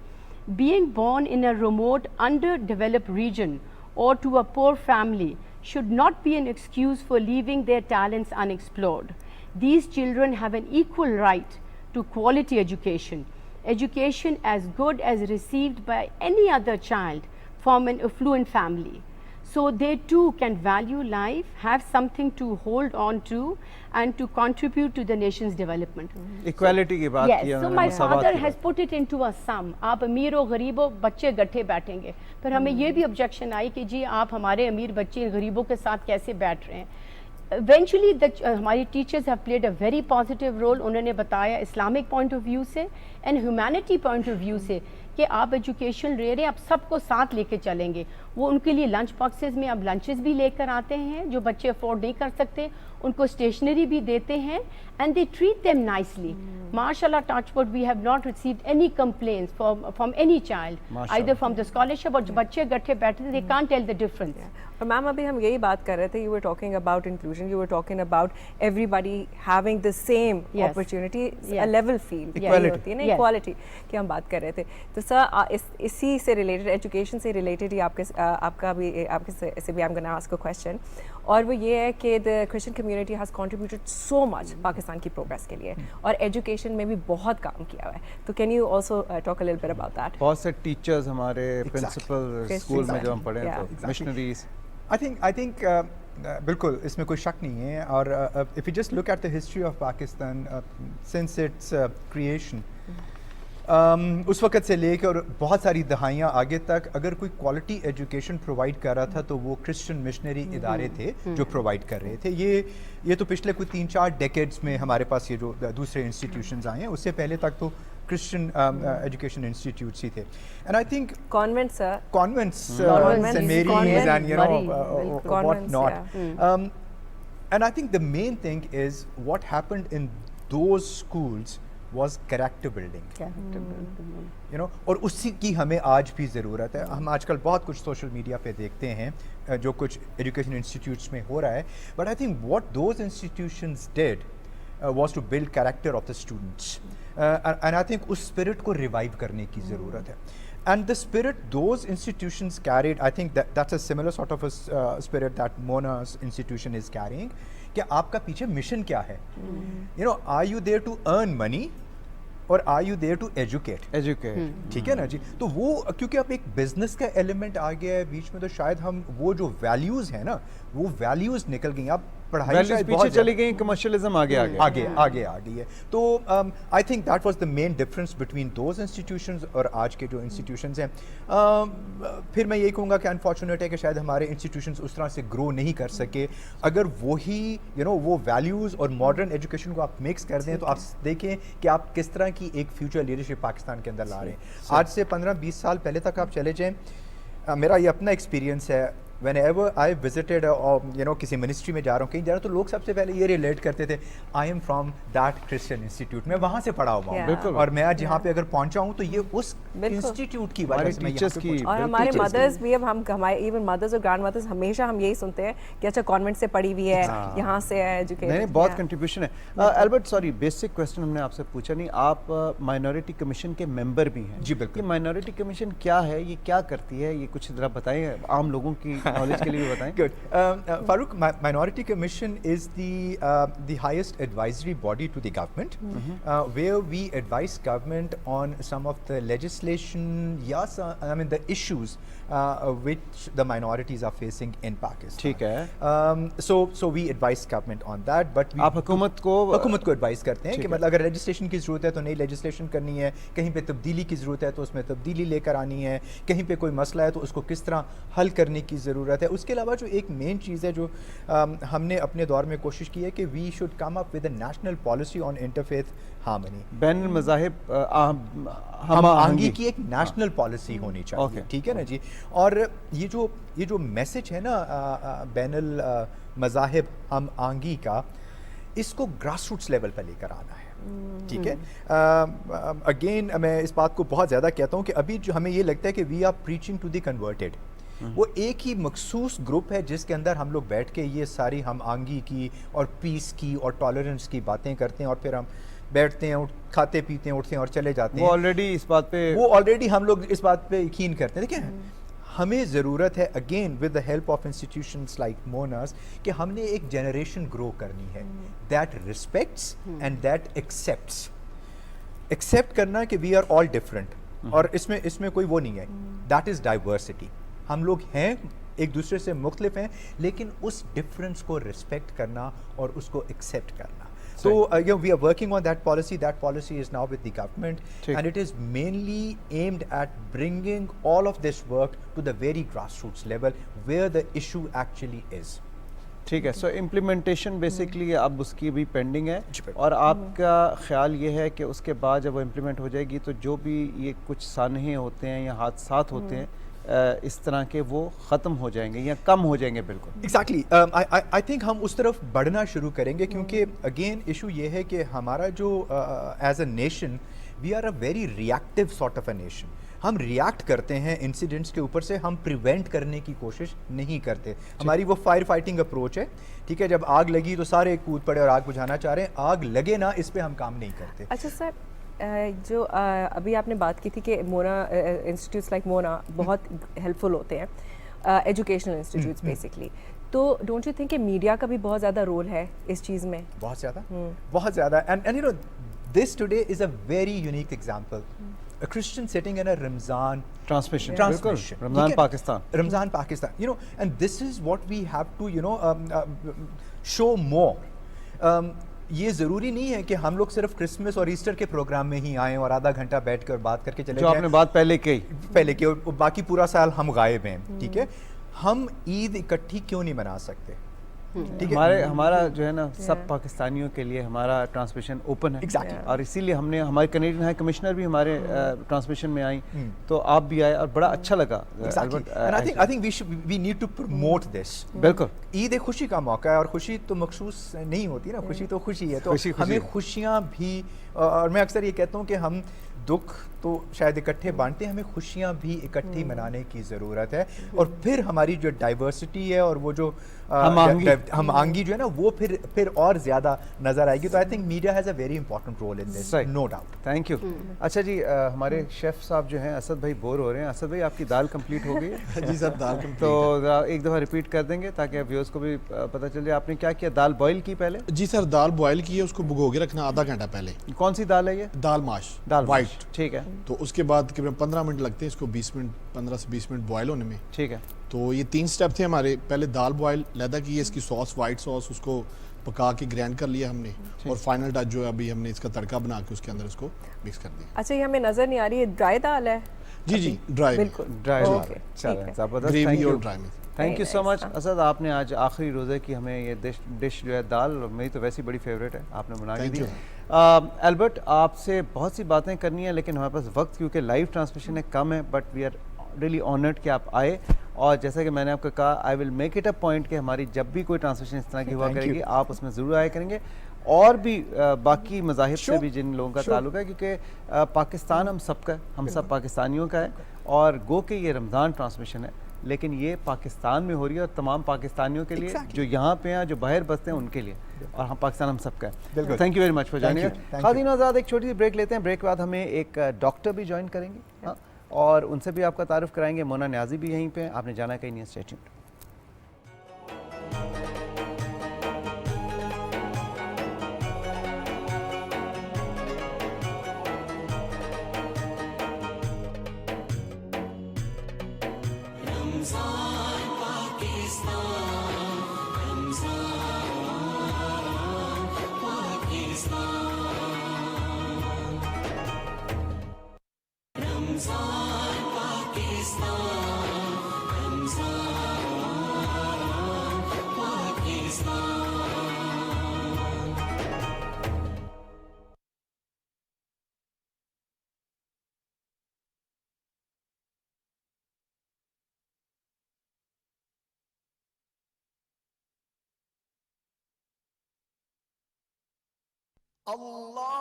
Being born in a remote, underdeveloped region or to a poor family should not be an excuse for leaving their talents unexplored. These children have an equal right to quality education, education as good as received by any other child from an affluent family. So they too can value life, have something to hold on to, and to contribute to the nation's development. Equality کی بات کی. Yes, so my father has put it into a sum. آپ امیر و غریب و بچے گٹھے بیٹھیں گے. پھر ہمیں یہ بھی objection آئی کہ جی آپ ہمارے امیر بچے غریبوں کے ساتھ کیسے بیٹھ رہے ہیں. Eventually ہماری teachers have played a very positive role. انہوں نے بتایا اسلامک پوائنٹ آف ویو سے and humanity point of view سے کہ آپ ایجوکیشن لے رہے ہیں, آپ سب کو ساتھ لے کے چلیں گے. وہ ان کے لیے لنچ باکسز میں اب لنچز بھی لے کر آتے ہیں, جو بچے افورڈ نہیں کر سکتے ان کو اسٹیشنری بھی دیتے ہیں, and they treat them nicely. ماشاء اللہ touch wood we have not received any complaints from any child either from the scholarship, اور جو بچے گٹھے بیٹھے they can't tell the difference. اور میم ابھی ہم یہی بات کر رہے تھے, you were talking about inclusion, you were talking about everybody having the same opportunity, level field ہوتی ہے نا, ایکوالٹی کی ہم بات کر رہے تھے. تو سر اسی سے ریلیٹڈ, ایجوکیشن سے ریلیٹڈ ہی آپ کا بھی آپ سے بھی I am gonna ask a question, اور وہ یہ ہے کہ the Christian community has contributed so much Pakistan کی پروگریس کے لیے, اور ایجوکیشن میں بھی بہت کام کیا ہوا ہے. تو can you also talk a little bit about that? بہت سے ٹیچرز ہمارے پرنسپل اسکول میں جو ہم پڑھے ہیں, مشنریز. I think بالکل اس میں کوئی شک نہیں ہے. اور if you just look at the history of Pakistan since its creation, اس وقت سے لے کے اور بہت ساری دہائیاں آگے تک اگر کوئی کوالٹی ایجوکیشن پرووائڈ کر رہا تھا تو وہ کرسچن مشنری ادارے تھے جو پرووائڈ کر رہے تھے. یہ تو پچھلے کوئی 3-4 ڈیکیڈز میں ہمارے پاس یہ جو دوسرے انسٹیٹیوشنز آئے ہیں, اس سے پہلے تک تو کرسچن ایجوکیشن انسٹیٹیوٹس ہی تھے. And I think convents and Marys and you know what not. And I think the main thing is what happened in those schools was character building, you know, اور اسی کی ہمیں آج بھی ضرورت ہے. ہم آج کل بہت کچھ سوشل میڈیا پہ دیکھتے ہیں جو کچھ ایجوکیشن انسٹیٹیوٹس میں ہو رہا ہے, but I think what those institutions did was to build character of the students, and I think اس spirit کو revive کرنے کی ضرورت ہے. And the spirit those institutions carried, I think that's a similar sort of a spirit that Mona's institution is carrying. کہ آپ کا پیچھے مشن کیا ہے, you know, are you there to earn money or are you there to educate? ٹھیک ہے نا جی. تو وہ کیونکہ اب ایک بزنس کا ایلیمنٹ آ گیا ہے بیچ میں, تو شاید ہم وہ جو ویلیوز ہیں نا وہ ویلیوز نکل گئی. اب پڑھائی شاید پیچھے چلی گئی, کمرشلزم آگے آ گئی ہے. تو I think that was the main difference between those institutions اور آج کے جو انسٹیٹیوشنز ہیں. پھر میں یہی کہوں گا کہ انفارچونیٹ ہے کہ شاید ہمارے انسٹیٹیوشنز اس طرح سے گرو نہیں کر سکے. اگر وہی یو نو وہ ویلیوز اور ماڈرن ایجوکیشن کو آپ مکس کر دیں تو آپ دیکھیں کہ آپ کس طرح کی ایک فیوچر لیڈرشپ پاکستان کے اندر لا رہے ہیں. آج سے 15-20 سال پہلے تک آپ چلے جائیں, میرا یہ اپنا ایکسپیرینس ہے, whenever I visited کسی منسٹری میں جا رہا ہوں کہیں جا رہا ہوں تو لوگ سب سے پہلے یہ ریلیٹ کرتے تھے I am from that Christian institute, میں وہاں سے پڑھا ہوا ہوں اور میں آج یہاں پہ اگر پہنچا ہوں تو یہ اس انسٹیٹیوٹ کی وجہ سے میں یہاں پہ پہنچا. اور ہمارے مدرس بھی, اب ہمارے ایون مدرس اور گرینڈ مدرس ہمیشہ ہم یہی سنتے ہیں کہ اچھا کانوینٹ سے پڑھی ہوئی ہے, یہاں سے ہے ایجوکیٹڈ. نہیں, بہت کنٹریبیوشن ہے. البرٹ سوری, بیسک کویسچن ہم نے آپ سے پوچھا نہیں, آپ مائنورٹی کمشن کے ممبر بھی ہیں. جی بالکل. یہ مائنورٹی کمیشن کیا ہے, یہ کیا کرتی ہے, یہ کچھ ذرا بتائیں, عام لوگوں کی نالج کے لیے بھی بتائیں. Good. Farooq, Minority Commission is the highest advisory body to the government, where we advise government on some of the legislation, yes, I mean the issues which the minorities are facing in Pakistan. ٹھیک ہے. So we advise government on that, but we آپ حکومت کو advise کرتے ہیں کہ مطلب اگر لیجسلیشن کی ضرورت ہے تو نئی لیجسلیشن کرنی ہے, کہیں پہ تبدیلی کی ضرورت ہے تو اس میں تبدیلی لے کر آنی ہے, کہیں پہ کوئی مسئلہ ہے تو اس کو کس طرح حل کرنے کی ضرورت ہے. اس کے علاوہ جو ایک مین چیز ہے جو ہم نے اپنے دور میں کوشش کی ہے کہ we should come up with a national policy on interfaith harmony, بین المذاہب ہم آہنگی کی ایک نیشنل پالیسی ہونی چاہیے. ٹھیک ہے نا جی. اور یہ جو میسج ہے نا بین المذاہب ہم آہنگی کا, اس کو گراس روٹس لیول پہ لے کر آنا ہے. ٹھیک ہے. اگین میں اس بات کو بہت زیادہ کہتا ہوں کہ ابھی جو ہمیں یہ لگتا ہے کہ we are preaching to the converted, وہ ایک ہی مخصوص گروپ ہے جس کے اندر ہم لوگ بیٹھ کے یہ ساری ہم آہنگی کی اور پیس کی اور ٹالرنس کی باتیں کرتے ہیں, اور پھر ہم بیٹھتے ہیں, کھاتے پیتے ہیں, اٹھتے ہیں اور چلے جاتے ہیں. وہ آلریڈی ہم لوگ اس بات پہ یقین کرتے ہیں. دیکھیں ہمیں ضرورت ہے again with the help of institutions like Mona's کہ ہم نے ایک جنریشن گرو کرنی ہے that respects and that accepts. Accept کرنا کہ وی آر آل ڈفرنٹ, اور اس میں کوئی وہ نہیں ہے, دیٹ از ڈائیورسٹی. ہم لوگ ہیں ایک دوسرے سے مختلف ہیں, لیکن اس ڈفرینس کو ریسپیکٹ کرنا اور اس کو ایکسیپٹ کرنا. So we are working on that policy. That policy is now with the government, and it is mainly aimed at bringing all of this work to the very grassroots level where the issue actually is. ٹھیک ہے. سو implementation basically اب اس کی بھی pending ہے, اور آپ کا خیال یہ ہے کہ اس کے بعد جب وہ امپلیمنٹ ہو جائے گی تو جو بھی یہ کچھ سانحے ہوتے ہیں یا حادثات ہوتے ہیں اس طرح کے وہ ختم ہو جائیں گے یا کم ہو جائیں گے؟ بالکل ایگزیکٹلی. آئی تھنک ہم اس طرف بڑھنا شروع کریں گے, کیونکہ اگین ایشو یہ ہے کہ ہمارا جو as a nation we are a very reactive sort of a nation. ہم ریئیکٹ کرتے ہیں انسیڈنٹس کے اوپر سے, ہم پریونٹ کرنے کی کوشش نہیں کرتے. ہماری وہ فائر فائٹنگ اپروچ ہے. ٹھیک ہے, جب آگ لگی تو سارے کود پڑے اور آگ بجھانا چاہ رہے ہیں, آگ لگے نا اس پہ ہم کام نہیں کرتے. اچھا سر, جو ابھی آپ نے بات کی تھی کہ مونا انسٹیٹیوٹس لائک مونا بہت ہیلپ فل ہوتے ہیں, ایجوکیشنل انسٹیٹیوٹس بیسکلی, تو ڈونٹ یو تھنک کہ میڈیا کا بھی بہت زیادہ رول ہے اس چیز میں؟ بہت زیادہ. And you know this today is a very unique example. A Christian sitting in a Ramzan transmission. Ramzan Pakistan, you know, and this is what we have to, you know, show more. یہ ضروری نہیں ہے کہ ہم لوگ صرف Christmas اور Easter کے پروگرام میں ہی آئیں اور آدھا گھنٹہ بیٹھ کر بات کر کے چلے جائیں, جو آپ نے بات پہلے کی اور باقی پورا سال ہم غائب ہیں. ٹھیک ہے, ہم عید اکٹھی کیوں نہیں منا سکتے؟ ہمارا جو ہے نا سب پاکستانیوں کے لیے ہمارا ٹرانسمیشن اوپن ہے, اور اسی لیے ہم نے ہمارے کینیڈین ہائی کمشنر بھی ہمارے ٹرانسمیشن میں آئیں, تو آپ بھی آئے اور بڑا اچھا لگا. I think we need to promote this. بالکل. عید ایک خوشی کا موقع ہے, اور خوشی تو مخصوص نہیں ہوتی نا, خوشی تو خوشی ہے, تو ہمیں خوشیاں بھی, اور میں اکثر یہ کہتا ہوں کہ ہم دکھ تو شاید اکٹھے بانٹتے ہیں, ہمیں خوشیاں بھی اکٹھی منانے کی ضرورت ہے, اور پھر ہماری جو ڈائیورسٹی ہے اور وہ جو ہم آہنگی جو ہے نا وہ پھر اور زیادہ نظر آئے گی. تو I think media has a very important role in this, no doubt. Thank you. اچھا جی, ہمارے شیف صاحب جو ہیں اسد بھائی بور ہو رہے ہیں. اسد بھائی آپ کی دال کمپلیٹ ہو گئی ہے؟ جی سر, دال کمپلیٹ. تو ذرا ایک دفعہ ریپیٹ کر دیں گے تاکہ ویورز کو بھی پتہ چل جائے. آپ نے کیا کیا؟ دال بوائل کی پہلے؟ جی سر, دال بوائل کی ہے, اس کو بھگو کے رکھنا آدھا گھنٹہ پہلے. کون سی دال ہے یہ؟ دال ماش, دال وائٹ. ٹھیک ہے. تو اس کے بعد تقریباً 15 منٹ لگتے ہیں اس کو, 15 سے 20 منٹ بوائل ہونے میں. ٹھیک ہے. تو یہ 3 سٹیپ تھے ہمارے. پہلے دال بوائل لیدا کی ہے, اس کی سوس وائٹ سوس, اس کو پکا کے گرینڈ کر لیا ہم نے, اور فائنل ٹچ جو ہے ابھی ہم نے اس کا تڑکا بنا کے اس کے اندر اس کو مکس کر دیا. اچھا, یہ ہمیں نظر نہیں آ رہی ہے, ڈرائی دال ہے؟ جی ڈرائی, بالکل ڈرائی. چلیں, زبردست. گریوی اور ڈرائی میں. تھینک یو سو مچ اسد. آپ نے آج آخری روزے کی ہمیں یہ ڈش جو ہے دال, میری تو ویسی بڑی فیوریٹ ہے, آپ نے بنا کے دی. البرٹ, آپ سے بہت سی باتیں کرنی ہیں لیکن ہمارے پاس وقت کیونکہ لائیو ٹرانسمیشن ہے کم ہے, but we are really honoured کہ آپ آئے, اور جیسا کہ میں نے آپ کو کہا I will make it a point کہ ہماری جب بھی کوئی ٹرانسمیشن اس طرح کی ہوا کرے گی آپ اس میں ضرور آیا کریں گے, اور بھی باقی مذاہب سے بھی جن لوگوں کا تعلق ہے, کیونکہ پاکستان ہم سب کا ہے, ہم سب پاکستانیوں کا ہے, اور گو کہ یہ رمضان ٹرانسمیشن ہے لیکن یہ پاکستان میں ہو رہی ہے اور تمام پاکستانیوں کے لیے جو یہاں پہ ہیں, جو باہر بستے ہیں ان کے لیے, اور ہم پاکستان ہم سب کا ہے. Thank you very much for joining. خواتین آزاد ایک چھوٹی سی بریک لیتے ہیں, بریک کے بعد ہمیں ایک ڈاکٹر بھی جوائن کریں گے اور ان سے بھی آپ کا تعارف کرائیں گے. مونا نیازی بھی یہیں پہ ہیں, آپ نے جانا کہیں نہیں, اسٹے ٹیونڈ.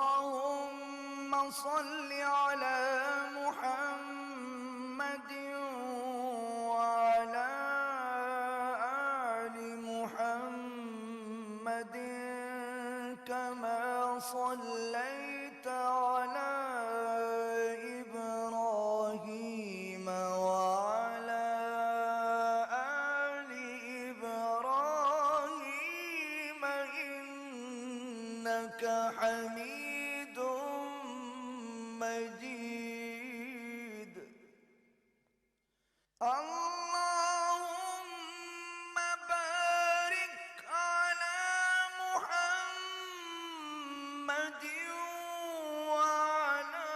اللهم صل على محمد وعلى آل محمد كما صليت على إبراهيم وعلى آل إبراهيم إنك حميد مجيد. اللهم بارك على محمد وعلى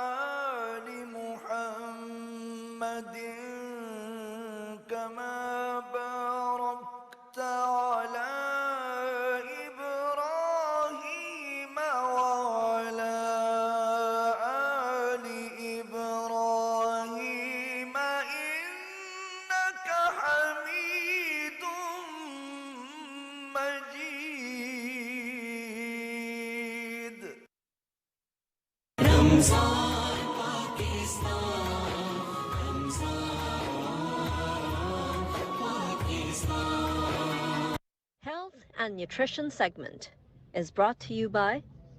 آل محمد كما باركت على إبراهيم وعلى آل إبراهيم إنك حميد مجيد. Health and Nutrition segment is brought to you by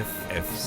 FFC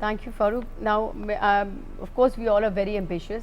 Thank you, Farooq. Now, of course, we all are very ambitious.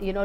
you know,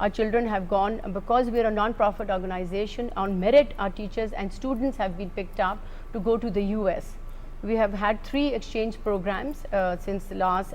Our children have gone, because we are a non-profit organization, on merit our teachers and students have been picked up to go to the US. We have had 3 exchange programs since the last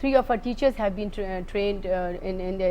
3 of our teachers have been trained in the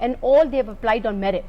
and all they have applied on merit.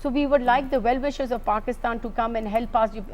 So we would like the well-wishers of Pakistan to come and help us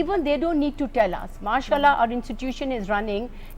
Even they don't need to tell us. Mashallah, our institution is running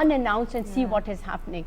unannounced and see what is happening.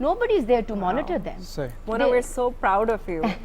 Nobody is there to monitor them. Mona, we're so proud of you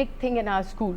big thing in our school.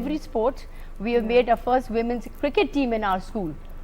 every sport. We have made a first women's cricket team in our school.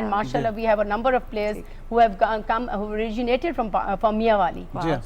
and mashallah we have a number of players who have come who originated from Miyanwali.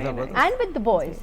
and with the boys.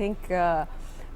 think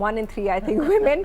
1 in 3 I think women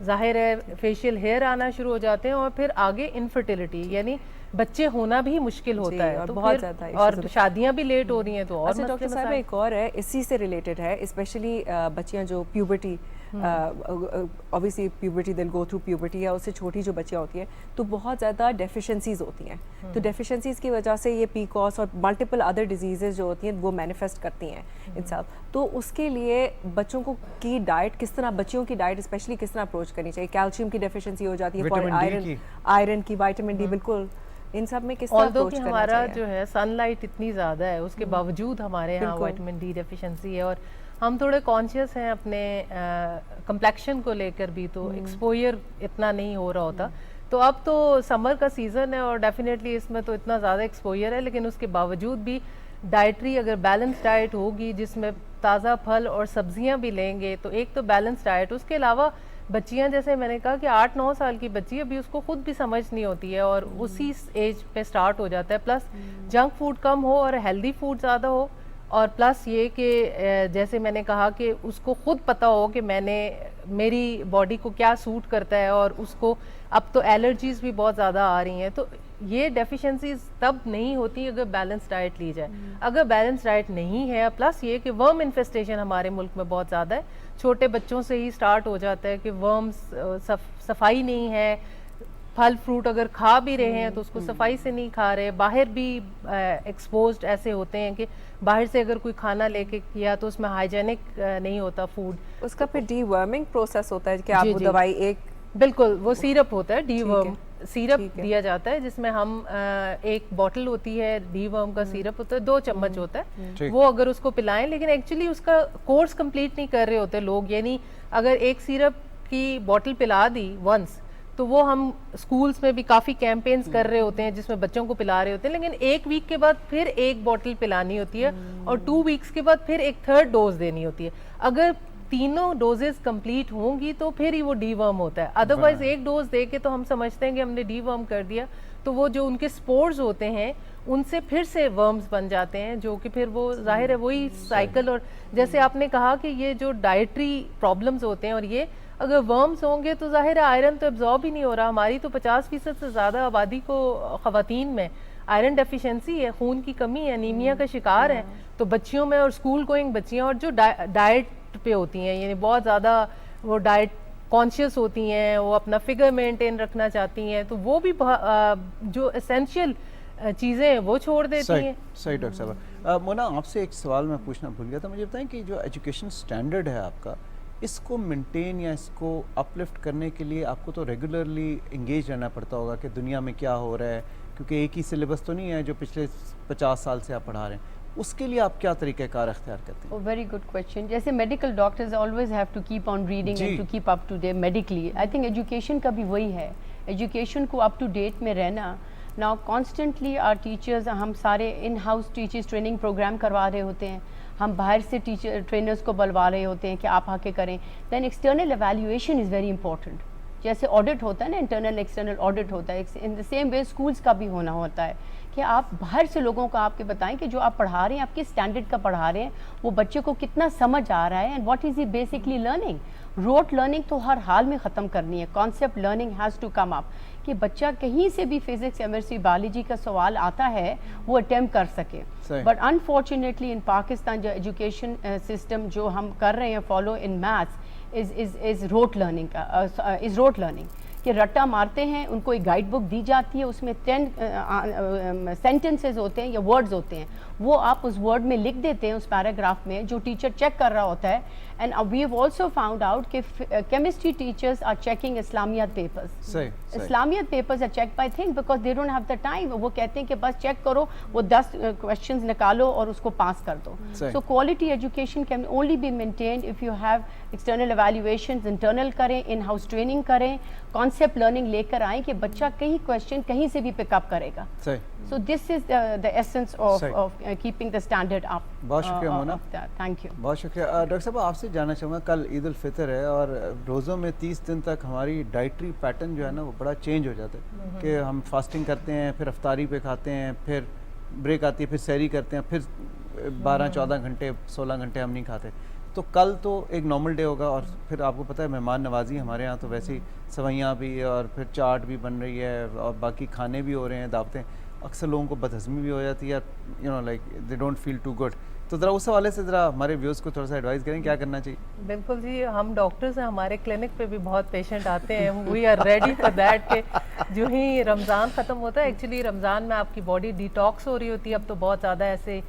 ظاہر ہے facial hair آنا شروع ہو جاتے ہیں اور پھر آگے infertility یعنی بچے ہونا بھی مشکل ہوتا ہے تو بہت زیادہ اور شادیاں بھی لیٹ ہو رہی ہیں تو اور اچھا ڈاکٹر صاحب ایک اور ہے اسی سے ریلیٹڈ ہے اسپیشلی بچیاں جو puberty obviously puberty they'll go through puberty یا اس سے چھوٹی جو بچیاں ہوتی ہیں تو بہت زیادہ ڈیفیشنسیز ہوتی ہیں تو ڈیفیشنسیز کی وجہ سے یہ PCOS اور ملٹیپل ادر ڈیزیزز جو ہوتی ہیں وہ مینیفیسٹ کرتی ہیں انسان تو اس کے لیے بچوں کو کی ڈائٹ کس طرح بچیوں کی ڈائٹ اسپیشلی کس طرح اپروچ کرنی چاہیے کیلشیم کی ڈیفیشنسی ہو جاتی ہے آئرن کی وائٹامن ڈی بالکل ان سب میں کس طرح اپروچ کرنا چاہیے ہمارا جو ہے سن لائٹ اتنی زیادہ ہے اس کے باوجود ہمارے یہاں وائٹامن ڈی ڈیفیشنسی ہے اور ہم تھوڑے کانشیس ہیں اپنے کمپلیکشن کو لے کر بھی تو ایکسپوئر اتنا نہیں ہو رہا ہوتا تو اب تو سمر کا سیزن ہے اور ڈیفینیٹلی اس میں تو اتنا زیادہ ایکسپوئر ہے لیکن اس کے باوجود بھی ڈائٹری اگر بیلنس ڈائٹ ہوگی جس میں تازہ پھل اور سبزیاں بھی لیں گے تو ایک تو بیلنس ڈائٹ اس کے علاوہ بچیاں جیسے میں نے کہا کہ 8-9 سال کی بچی ابھی اس کو خود بھی سمجھ نہیں ہوتی ہے اور اسی ایج پہ سٹارٹ ہو جاتا ہے پلس جنک فوڈ کم ہو اور ہیلدی فوڈ زیادہ ہو اور پلس یہ کہ جیسے میں نے کہا کہ اس کو خود پتہ ہو کہ میری باڈی کو کیا سوٹ کرتا ہے اور اس کو اب تو الرجیز بھی بہت زیادہ آ رہی ہیں تو یہ ڈیفیشنسیز تب نہیں ہوتی اگر بیلنس ڈائٹ لی جائے اگر بیلنس ڈائٹ نہیں ہے پلس یہ کہ ورم انفیسٹیشن ہمارے ملک میں بہت زیادہ ہے چھوٹے بچوں سے ہی سٹارٹ ہو جاتا ہے کہ ورمز صفائی نہیں ہے پھل فروٹ اگر کھا بھی رہے ہیں تو اس کو صفائی سے نہیں کھا رہے باہر بھی ایکسپوزڈ ایسے ہوتے ہیں کہ باہر سے اگر کوئی کھانا لے کے کیا تو اس میں ہائیجینک نہیں ہوتا فوڈ اس کا پھر ڈی ورمنگ پروسیس ہوتا ہے کہ آپ وہ دوائی ایک بالکل وہ سیرپ ہوتا ہے ڈی ورم سیرپ دیا جاتا ہے جس میں ہم ایک بوٹل ہوتی ہے ڈی ورم کا سیرپ ہوتا ہے 2 چمچ ہوتا ہے وہ اگر اس کو پلائیں لیکن ایکچولی اس کا کورس کمپلیٹ نہیں کر رہے ہوتے لوگ یعنی اگر ایک سیرپ کی بوٹل پلا دی ونس تو وہ ہم اسکولس میں بھی کافی کیمپینز کر رہے ہوتے ہیں جس میں بچوں کو پلا رہے ہوتے ہیں لیکن 1 ویک کے بعد پھر ایک بوٹل پلانی ہوتی ہے اور 2 ویکس کے بعد پھر ایک 3rd ڈوز دینی ہوتی ہے اگر تینوں ڈوزز کمپلیٹ ہوں گی تو پھر ہی وہ ڈی ورم ہوتا ہے ادروائز ایک ڈوز دے کے تو ہم سمجھتے ہیں کہ ہم نے ڈی ورم کر دیا تو وہ جو ان کے سپورز ہوتے ہیں ان سے پھر سے ورمز بن جاتے ہیں جو کہ پھر وہ ظاہر ہے وہی سائیکل اور جیسے آپ نے کہا کہ یہ جو ڈائٹری پرابلمز ہوتے ہیں اور یہ اگر ورمز ہوں گے تو ظاہر ہے آئرن تو ایبزارب ہی نہیں ہو رہا ہماری تو 50% سے زیادہ آبادی کو خواتین میں آئرن ڈیفیشنسی ہے خون کی کمی ہے انیمیا کا شکار ہے تو بچیوں میں اور اسکول گوئنگ بچیاں اور جو ڈائٹ پہ ہوتی ہیں یعنی بہت زیادہ وہ ڈائٹ کانشیس ہوتی ہیں وہ اپنا فگر مینٹین رکھنا چاہتی ہیں تو وہ بھی جو اسینشیل چیزیں ہیں وہ چھوڑ دیتی ہیں صحیح ڈاکٹر صاحب مونا آپ سے ایک سوال میں پوچھنا بھول گیا تھا مجھے بتائیں کہ جو ایجوکیشن سٹینڈرڈ ہے آپ کا اس کو مینٹین یا اس کو اپلفٹ کرنے کے لیے آپ کو تو ریگولرلی انگیج رہنا پڑتا ہوگا کہ دنیا میں کیا ہو رہا ہے کیونکہ ایک ہی سلیبس تو نہیں ہے جو پچھلے 50 سال سے آپ پڑھا رہے ہیں اس کے لیے آپ کیا طریقہ کار اختیار کرتے ہیں ویری گڈ کویشچن جیسے medical doctors always have to keep on reading and to keep up to date medically I think education کا بھی وہی ہے ایجوکیشن کو اپ ٹو ڈیٹ میں رہنا ناؤ کانسٹنٹلی آر ٹیچرز ہم سارے in house teachers training program کروا رہے ہوتے ہیں ہم باہر سے ٹرینرز کو بلوا رہے ہوتے ہیں کہ آپ آ کے کریں then external evaluation is very important جیسے آڈٹ ہوتا ہے نا انٹرنل ایکسٹرنل آڈٹ ہوتا ہے ان دا سیم وے اسکولس کا بھی ہونا ہوتا ہے کہ آپ باہر سے لوگوں کو آپ کے بتائیں کہ جو آپ پڑھا رہے ہیں آپ کس اسٹینڈرڈ کا پڑھا رہے ہیں وہ بچے کو کتنا سمجھ آ رہا ہے and what is he basically learning rote learning تو ہر حال میں ختم کرنی ہے concept learning has to come up کہ بچہ کہیں سے بھی فزکس کیمسٹری بایولوجی کا سوال آتا ہے وہ اٹیمپٹ کر سکے بٹ انفارچونیٹلی ان پاکستان جو ایجوکیشن سسٹم جو ہم کر رہے ہیں follow in maths is rote learning کہ رٹا مارتے ہیں ان کو ایک گائیڈ بک دی جاتی ہے اس میں 10 سینٹنسز ہوتے ہیں یا ورڈز ہوتے ہیں وہ آپ اس ورڈ میں لکھ دیتے ہیں اس پیراگراف میں جو ٹیچر چیک کر رہا ہوتا ہے and we have also found out کہ chemistry teachers are checking Islamiyat papers Islamiyat papers are checked by think because they don't have the time وہ کہتے ہیں کہ بس چیک کرو وہ 10 کویشچنز نکالو اور اس کو پاس کر دو so quality education can only be maintained if you have external evaluations internal کریں ان ہاؤس ٹریننگ کریں کانسیپٹ لرننگ لے کر آئیں کہ بچہ کہیں کویشچن کہیں سے بھی پک اپ کرے گا so this is the essence of keeping the standard up بہت شکریہ مونا تھینک یو بہت شکریہ ڈاکٹر صاحب آپ سے جاننا چاہوں گا کل عید الفطر ہے اور روزوں میں 30 دن تک ہماری ڈائٹری پیٹرن جو ہے نا وہ بڑا چینج ہو جاتا ہے کہ ہم فاسٹنگ کرتے ہیں پھر افطاری پہ کھاتے ہیں پھر بریک آتی ہے پھر سحری کرتے ہیں پھر 12-14 گھنٹے 16 گھنٹے ہم نہیں کھاتے تو کل تو ایک نارمل ڈے ہوگا اور پھر آپ کو پتہ ہے مہمان نوازی ہمارے ہاں تو ویسے ہی سوئیاں بھی اور پھر چاٹ بھی بن رہی ہے اور باقی کھانے بھی ہو رہے ہیں, دعوتیں. اکثر لوگوں کو بدہضمی بھی ہو جاتی ہے, you know like they don't feel too good. تو ذرا اس حوالے سے ذرا ہمارے ویوز کو تھوڑا سا ایڈوائز کریں کیا کرنا چاہیے. بالکل جی, ہم ڈاکٹرز ہیں, ہمارے کلینک پہ بھی بہت پیشنٹ آتے ہیں, we are ready for that کہ جو ہی رمضان ختم ہوتا ہے, ایکچولی رمضان میں آپ کی باڈی ڈیٹاکس ہو رہی ہوتی ہے. اب تو بہت زیادہ ایسے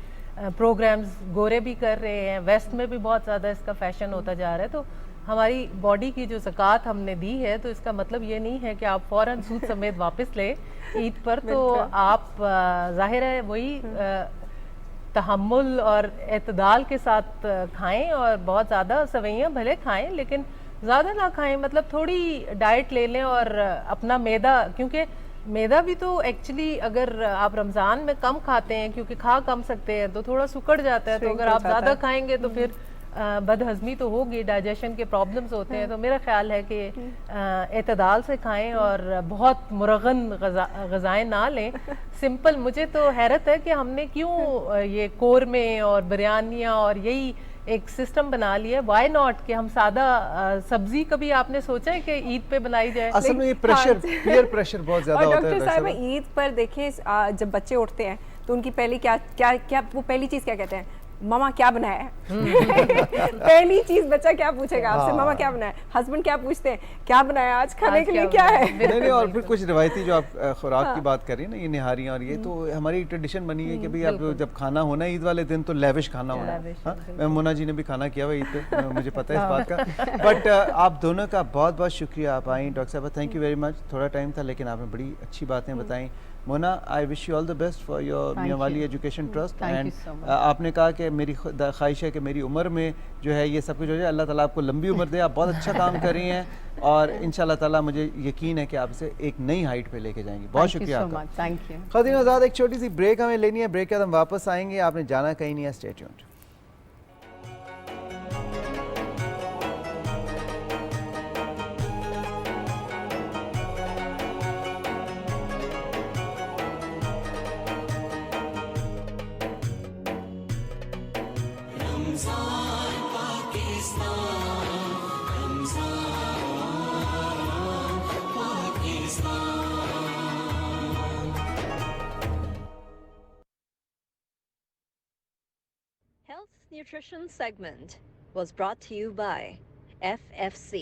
پروگرامز گورے بھی کر رہے ہیں, ویسٹ میں بھی بہت زیادہ اس کا فیشن ہوتا جا رہا ہے. تو ہماری باڈی کی جو زکوٰۃ ہم نے دی ہے تو اس کا مطلب یہ نہیں ہے کہ آپ فوراً سود سمیت واپس لیں عید پر. تو آپ ظاہر ہے وہی تحمل اور اعتدال کے ساتھ کھائیں, اور بہت زیادہ سویاں بھلے کھائیں لیکن زیادہ نہ کھائیں, مطلب تھوڑی ڈائٹ لے لیں. اور اپنا میدا, کیونکہ میدا بھی تو ایکچولی اگر آپ رمضان میں کم کھاتے ہیں کیونکہ کھا کم سکتے ہیں تو تھوڑا سکڑ جاتا ہے, تو اگر آپ زیادہ کھائیں گے تو پھر بد ہضمی تو ہوگی, ڈائجیشن کے پرابلمز ہوتے ہیں. تو میرا خیال ہے کہ اعتدال سے کھائیں اور بہت مرغن غذائیں نہ لیں. سمپل, مجھے تو حیرت ہے کہ ہم نے کیوں یہ قورمے اور بریانیاں اور یہی ایک سسٹم بنا لیا ہے. وائی ناٹ کہ ہم سادہ سبزی کبھی آپ نے سوچا ہے کہ عید پہ بنائی جائے؟ اصل میں یہ پریشر, پیئر پریشر بہت زیادہ ہوتا ہے. ڈاکٹر صاحب عید پر دیکھیں جب بچے اٹھتے ہیں تو ان کی پہلی وہ پہلی چیز کیا کہتے ہیں, ماما کیا بنایا ہے. پہلی چیز بچہ کیا پوچھے گا آپ سے, ماما کیا بنایا. ہسبینڈ کیا پوچھتے ہیں, کیا بنایا آج کھانے کے لیے, کیا ہے. نہیں, اور پھر کچھ روایتی جو آپ خوراک کی بات کر رہی ہیں نا, یہ نہاریاں اور یہ تو ہماری ٹریڈیشن بنی ہے کہ بھئی اب جب کھانا ہونا ہے عید والے دن تو لیوش کھانا ہونا ہے. مونا جی نے بھی کھانا کیا ہوا عید پہ, مجھے پتہ ہے اس بات کا. بٹ آپ دونوں کا بہت بہت شکریہ, آپ آئیں. ڈاکٹر صاحبہ تھینک یو ویری مچ. تھوڑا ٹائم تھا لیکن آپ نے بڑی اچھی باتیں بتائیں. Mona, I wish you all the best for your Mianwali education trust. And آپ نے کہا کہ میری خواہش ہے کہ میری عمر میں جو ہے یہ سب کچھ ہو جائے. اللہ تعالیٰ آپ کو لمبی عمر دے, آپ بہت اچھا کام کر رہی ہیں اور انشاءاللہ تعالیٰ مجھے یقین ہے کہ آپ اسے ایک نئی ہائٹ پہ لے کے جائیں گی. بہت شکریہ آپ کا. خواتین آزاد, ایک چھوٹی سی بریک ہمیں لینی ہے, بریک کے بعد ہم واپس آئیں گے. آپ نے جانا کہیں نہیں ہے, stay tuned. Health Nutrition segment was brought to you by FFC.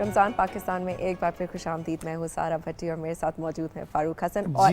رمضان پاکستان میں ایک بار پھر خوش آمدید. میں ہوں سارا بھٹی اور میرے ساتھ موجود ہیں فاروق حسن. اور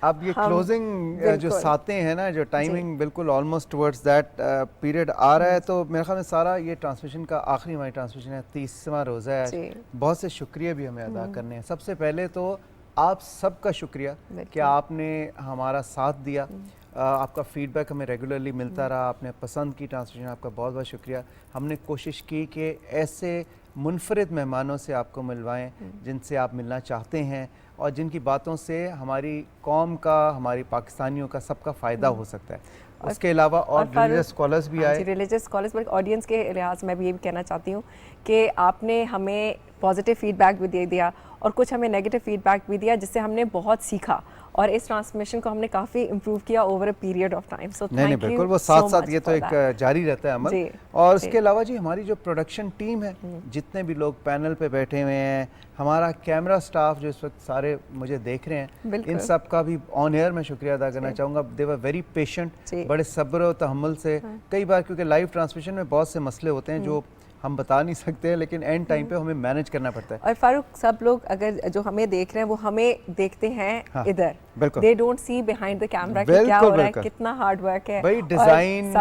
اب یہ کلوزنگ جو ساتیں ہیں نا, جو ٹائمنگ بالکل آلموسٹ ٹورڈز دیٹ پیریڈ آ رہا ہے, تو میرے خیال میں سارا یہ ٹرانسمیشن کا آخری ہماری ٹرانسمیشن ہے, 30واں روزہ ہے. بہت سے شکریہ بھی ہمیں ادا کرنے ہیں. سب سے پہلے تو آپ سب کا شکریہ کہ آپ نے ہمارا ساتھ دیا. آپ کا فیڈ بیک ہمیں ریگولرلی ملتا رہا, آپ نے پسند کی ٹرانسمیشن, آپ کا بہت بہت شکریہ. ہم نے کوشش کی کہ ایسے منفرد مہمانوں سے آپ کو ملوائیں جن سے آپ ملنا چاہتے ہیں اور جن کی باتوں سے ہماری قوم کا, ہماری پاکستانیوں کا, سب کا فائدہ ہو سکتا ہے. اس کے علاوہ اور ریلیجس اسکالرز بھی آئے. ریلیجس اسکالرز, آڈینس کے لحاظ میں بھی یہ بھی کہنا چاہتی ہوں کہ آپ نے ہمیں پازیٹیو فیڈ بیک بھی دے دیا اور کچھ ہمیں نیگیٹو فیڈ بیک بھی دیا, جس سے ہم نے بہت سیکھا اور اس ٹرانسمیشن کو ہم نے کافی امپروو کیا over a period of time. So نہیں بالکل, وہ ساتھ ساتھ یہ تو ایک جاری رہتا ہے عمل. اور اس کے علاوہ جی ہماری جو پروڈکشن ٹیم ہے, جتنے بھی لوگ پینل پہ بیٹھے ہوئے ہیں, ہمارا کیمرہ سٹاف جو اس وقت سارے مجھے دیکھ رہے ہیں, ان سب کا بھی آن ایئر میں شکریہ ادا کرنا چاہوں گا. دے ور ویری پیشنٹ, بڑے صبر و تحمل سے. کئی بار کیونکہ لائیو ٹرانسمیشن میں بہت سے مسئلے ہوتے ہیں جو ہم بتا نہیں سکتے, لیکن اینڈ ٹائم پہ ہمیں مینیج کرنا پڑتا ہے. اور فاروق, سب لوگ اگر جو ہمیں دیکھ رہے ہیں وہ ہمیں دیکھتے ہیں ادھر, they don't see behind the camera کہ کیا ہو رہا ہے, کتنا ہارڈ ورک ہے. بھائی ڈیزائن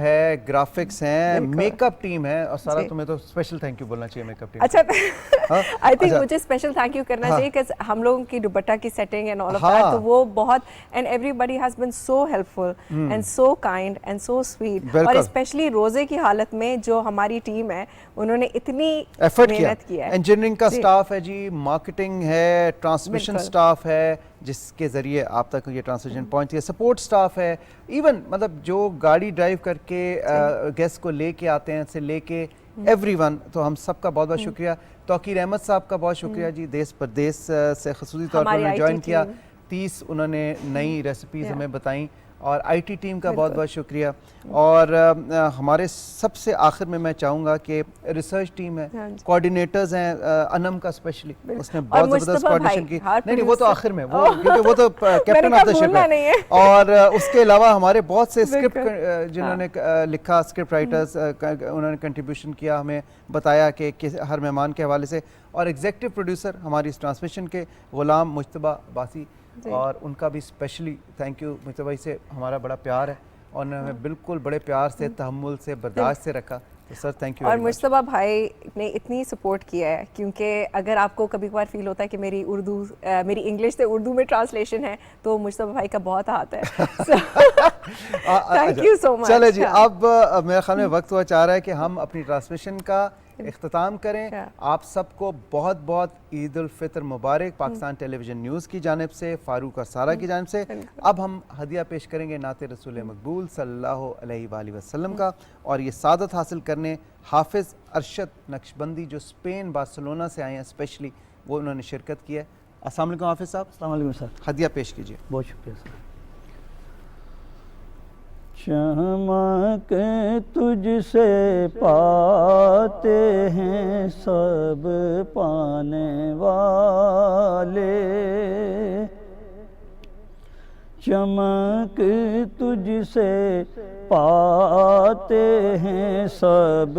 ہے, گرافکس ہیں, میک اپ ٹیم ہے, اور سارا تمہیں تو اسپیشل تھینک یو بولنا چاہیے میک اپ ٹیم. اچھا آئی تھنک مجھے اسپیشل تھینک یو کرنا چاہیے کہ ہم لوگوں کی دوپٹہ کی setting and all of that, تو وہ بہت, and everybody has been so helpful and so kind and so sweet, اور اسپیشلی روزے کی حالت میں جو ہماری ٹیم ہے انہوں نے اتنی محنت کی ہے. انجینئرنگ کا سٹاف ہے جی, مارکیٹنگ ہے, ٹرانسمیشن سٹاف ہے جس کے ذریعے آپ تک یہ ٹرانسمیشن پہنچتی ہے, سپورٹ سٹاف ہے, ایون مطلب جو گاڑی ڈرائیو کر کے گیسٹ کو لے کے آتے ہیں سے لے کے ایوری ون, تو ہم سب کا بہت بہت شکریہ. توقیر احمد صاحب کا بہت شکریہ جی, دیس پردیس سے خصوصی طور پر انہوں نے جوائن کیا, 30 انہوں نے نئی ریسیپیز ہمیں بتائیں, اور آئی ٹی ٹیم کا بہت بہت شکریہ. اور ہمارے سب سے آخر میں چاہوں گا کہ ریسرچ ٹیم ہے, کوارڈینیٹرز ہیں, انم کا اسپیشلی, اس نے بہت زبردست کوارڈینیشن کی. نہیں وہ تو آخر میں, کیونکہ وہ تو کیپٹن آف دا شپ ہے. اور اس کے علاوہ ہمارے بہت سے اسکرپٹ جنہوں نے لکھا, اسکرپٹ رائٹرز, انہوں نے کنٹریبیوشن کیا, ہمیں بتایا کہ ہر مہمان کے حوالے سے. اور ایگزیکٹو پروڈیوسر ہماری اس ٹرانسمیشن کے غلام مجتبیٰ عباسی, اور ان کا بھی اسپیشلی تھینک یو. مجتبیٰ بھائی سے ہمارا بڑا پیار ہے, اور انہوں نے ہمیں بالکل بڑے پیار سے, تحمل سے, برداشت سے رکھا, تو سر تھینک یو. اور مجتبیٰ بھائی نے اتنی سپورٹ کیا ہے, کیونکہ اگر آپ کو کبھی کبھار فیل ہوتا ہے کہ میری انگلش سے اردو میں ٹرانسلیشن ہے, تو مجتبیٰ بھائی کا بہت ہاتھ ہے. تھینک یو سو مچ. چلے جی, اب میرے خیال میں وقت ہوا چاہ رہا ہے کہ ہم اپنی ٹرانسمیشن کا اختتام کریں. آپ سب کو بہت بہت عید الفطر مبارک پاکستان ٹیلی ویژن نیوز کی جانب سے, فاروق اور سارہ کی جانب سے. اب ہم ہدیہ پیش کریں گے نعت رسول مقبول صلی اللہ علیہ وآلہ وسلم کا, اور یہ سعادت حاصل کرنے حافظ ارشد نقشبندی جو اسپین بارسلونا سے آئے ہیں اسپیشلی, وہ انہوں نے شرکت کی ہے. السلام علیکم حافظ صاحب. السلام علیکم سر. ہدیہ پیش کیجیے. بہت شکریہ سر. چمک تجھ سے پاتے ہیں سب پانے والے, چمک تجھ سے پاتے ہیں سب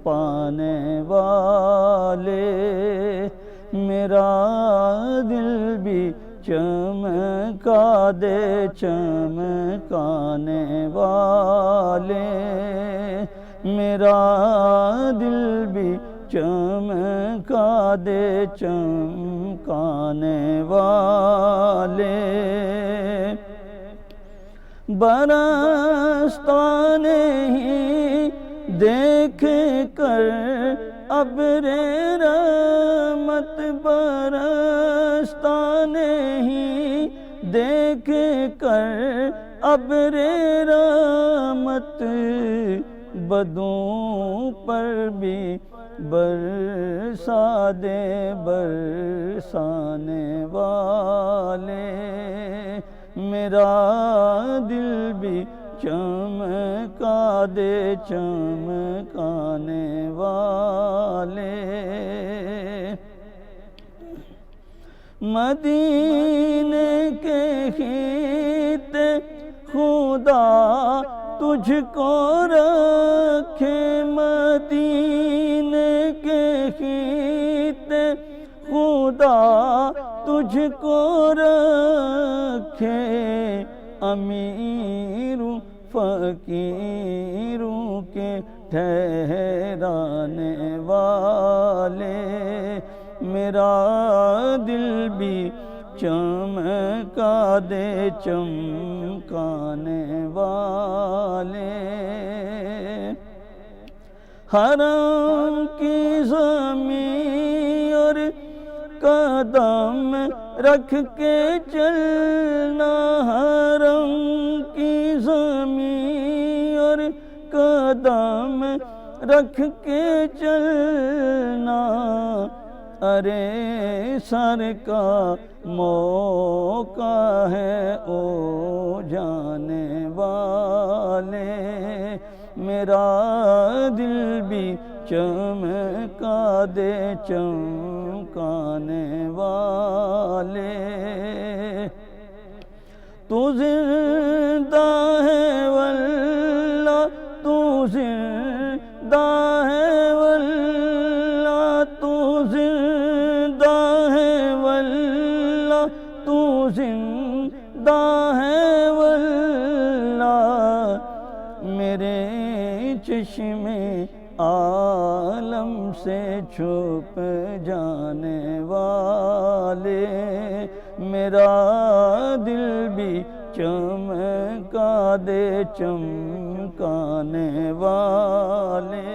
پانے والے, میرا دل بھی چمکا دے چمکانے والے, میرا دل بھی چمکا دے چمکانے والے. برستا نہیں دیکھ کر ابر رحمت, برستا نہیں دیکھ کر ابر رحمت, بدوں پر بھی برسا دے برسانے والے, میرا دل بھی چمکا دے چمکانے والے. مدینے کے خطے خدا تجھ کو رکھے, مدینے کے خطے خدا تجھ کو رکھے, امیروں فقیروں کے ٹھہرانے والے, میرا دل بھی چمکا دے چمکانے والے. حرم کی زمین اور قدم رکھ کے چلنا, حرم کی زمین اور قدم رکھ کے چلنا, ارے سر کا موقع ہے او جانے والے, میرا دل بھی چمکا دے چمکانے والے. تو زندہ ہے واللہ, تو زندہ ہے واللہ, تو زندہ ہے واللہ, تو زندہ زندہ ہے واللہ میرے چشم عالم سے چھپ جانے والے میرا دل بھی چمکا دے چمکانے والے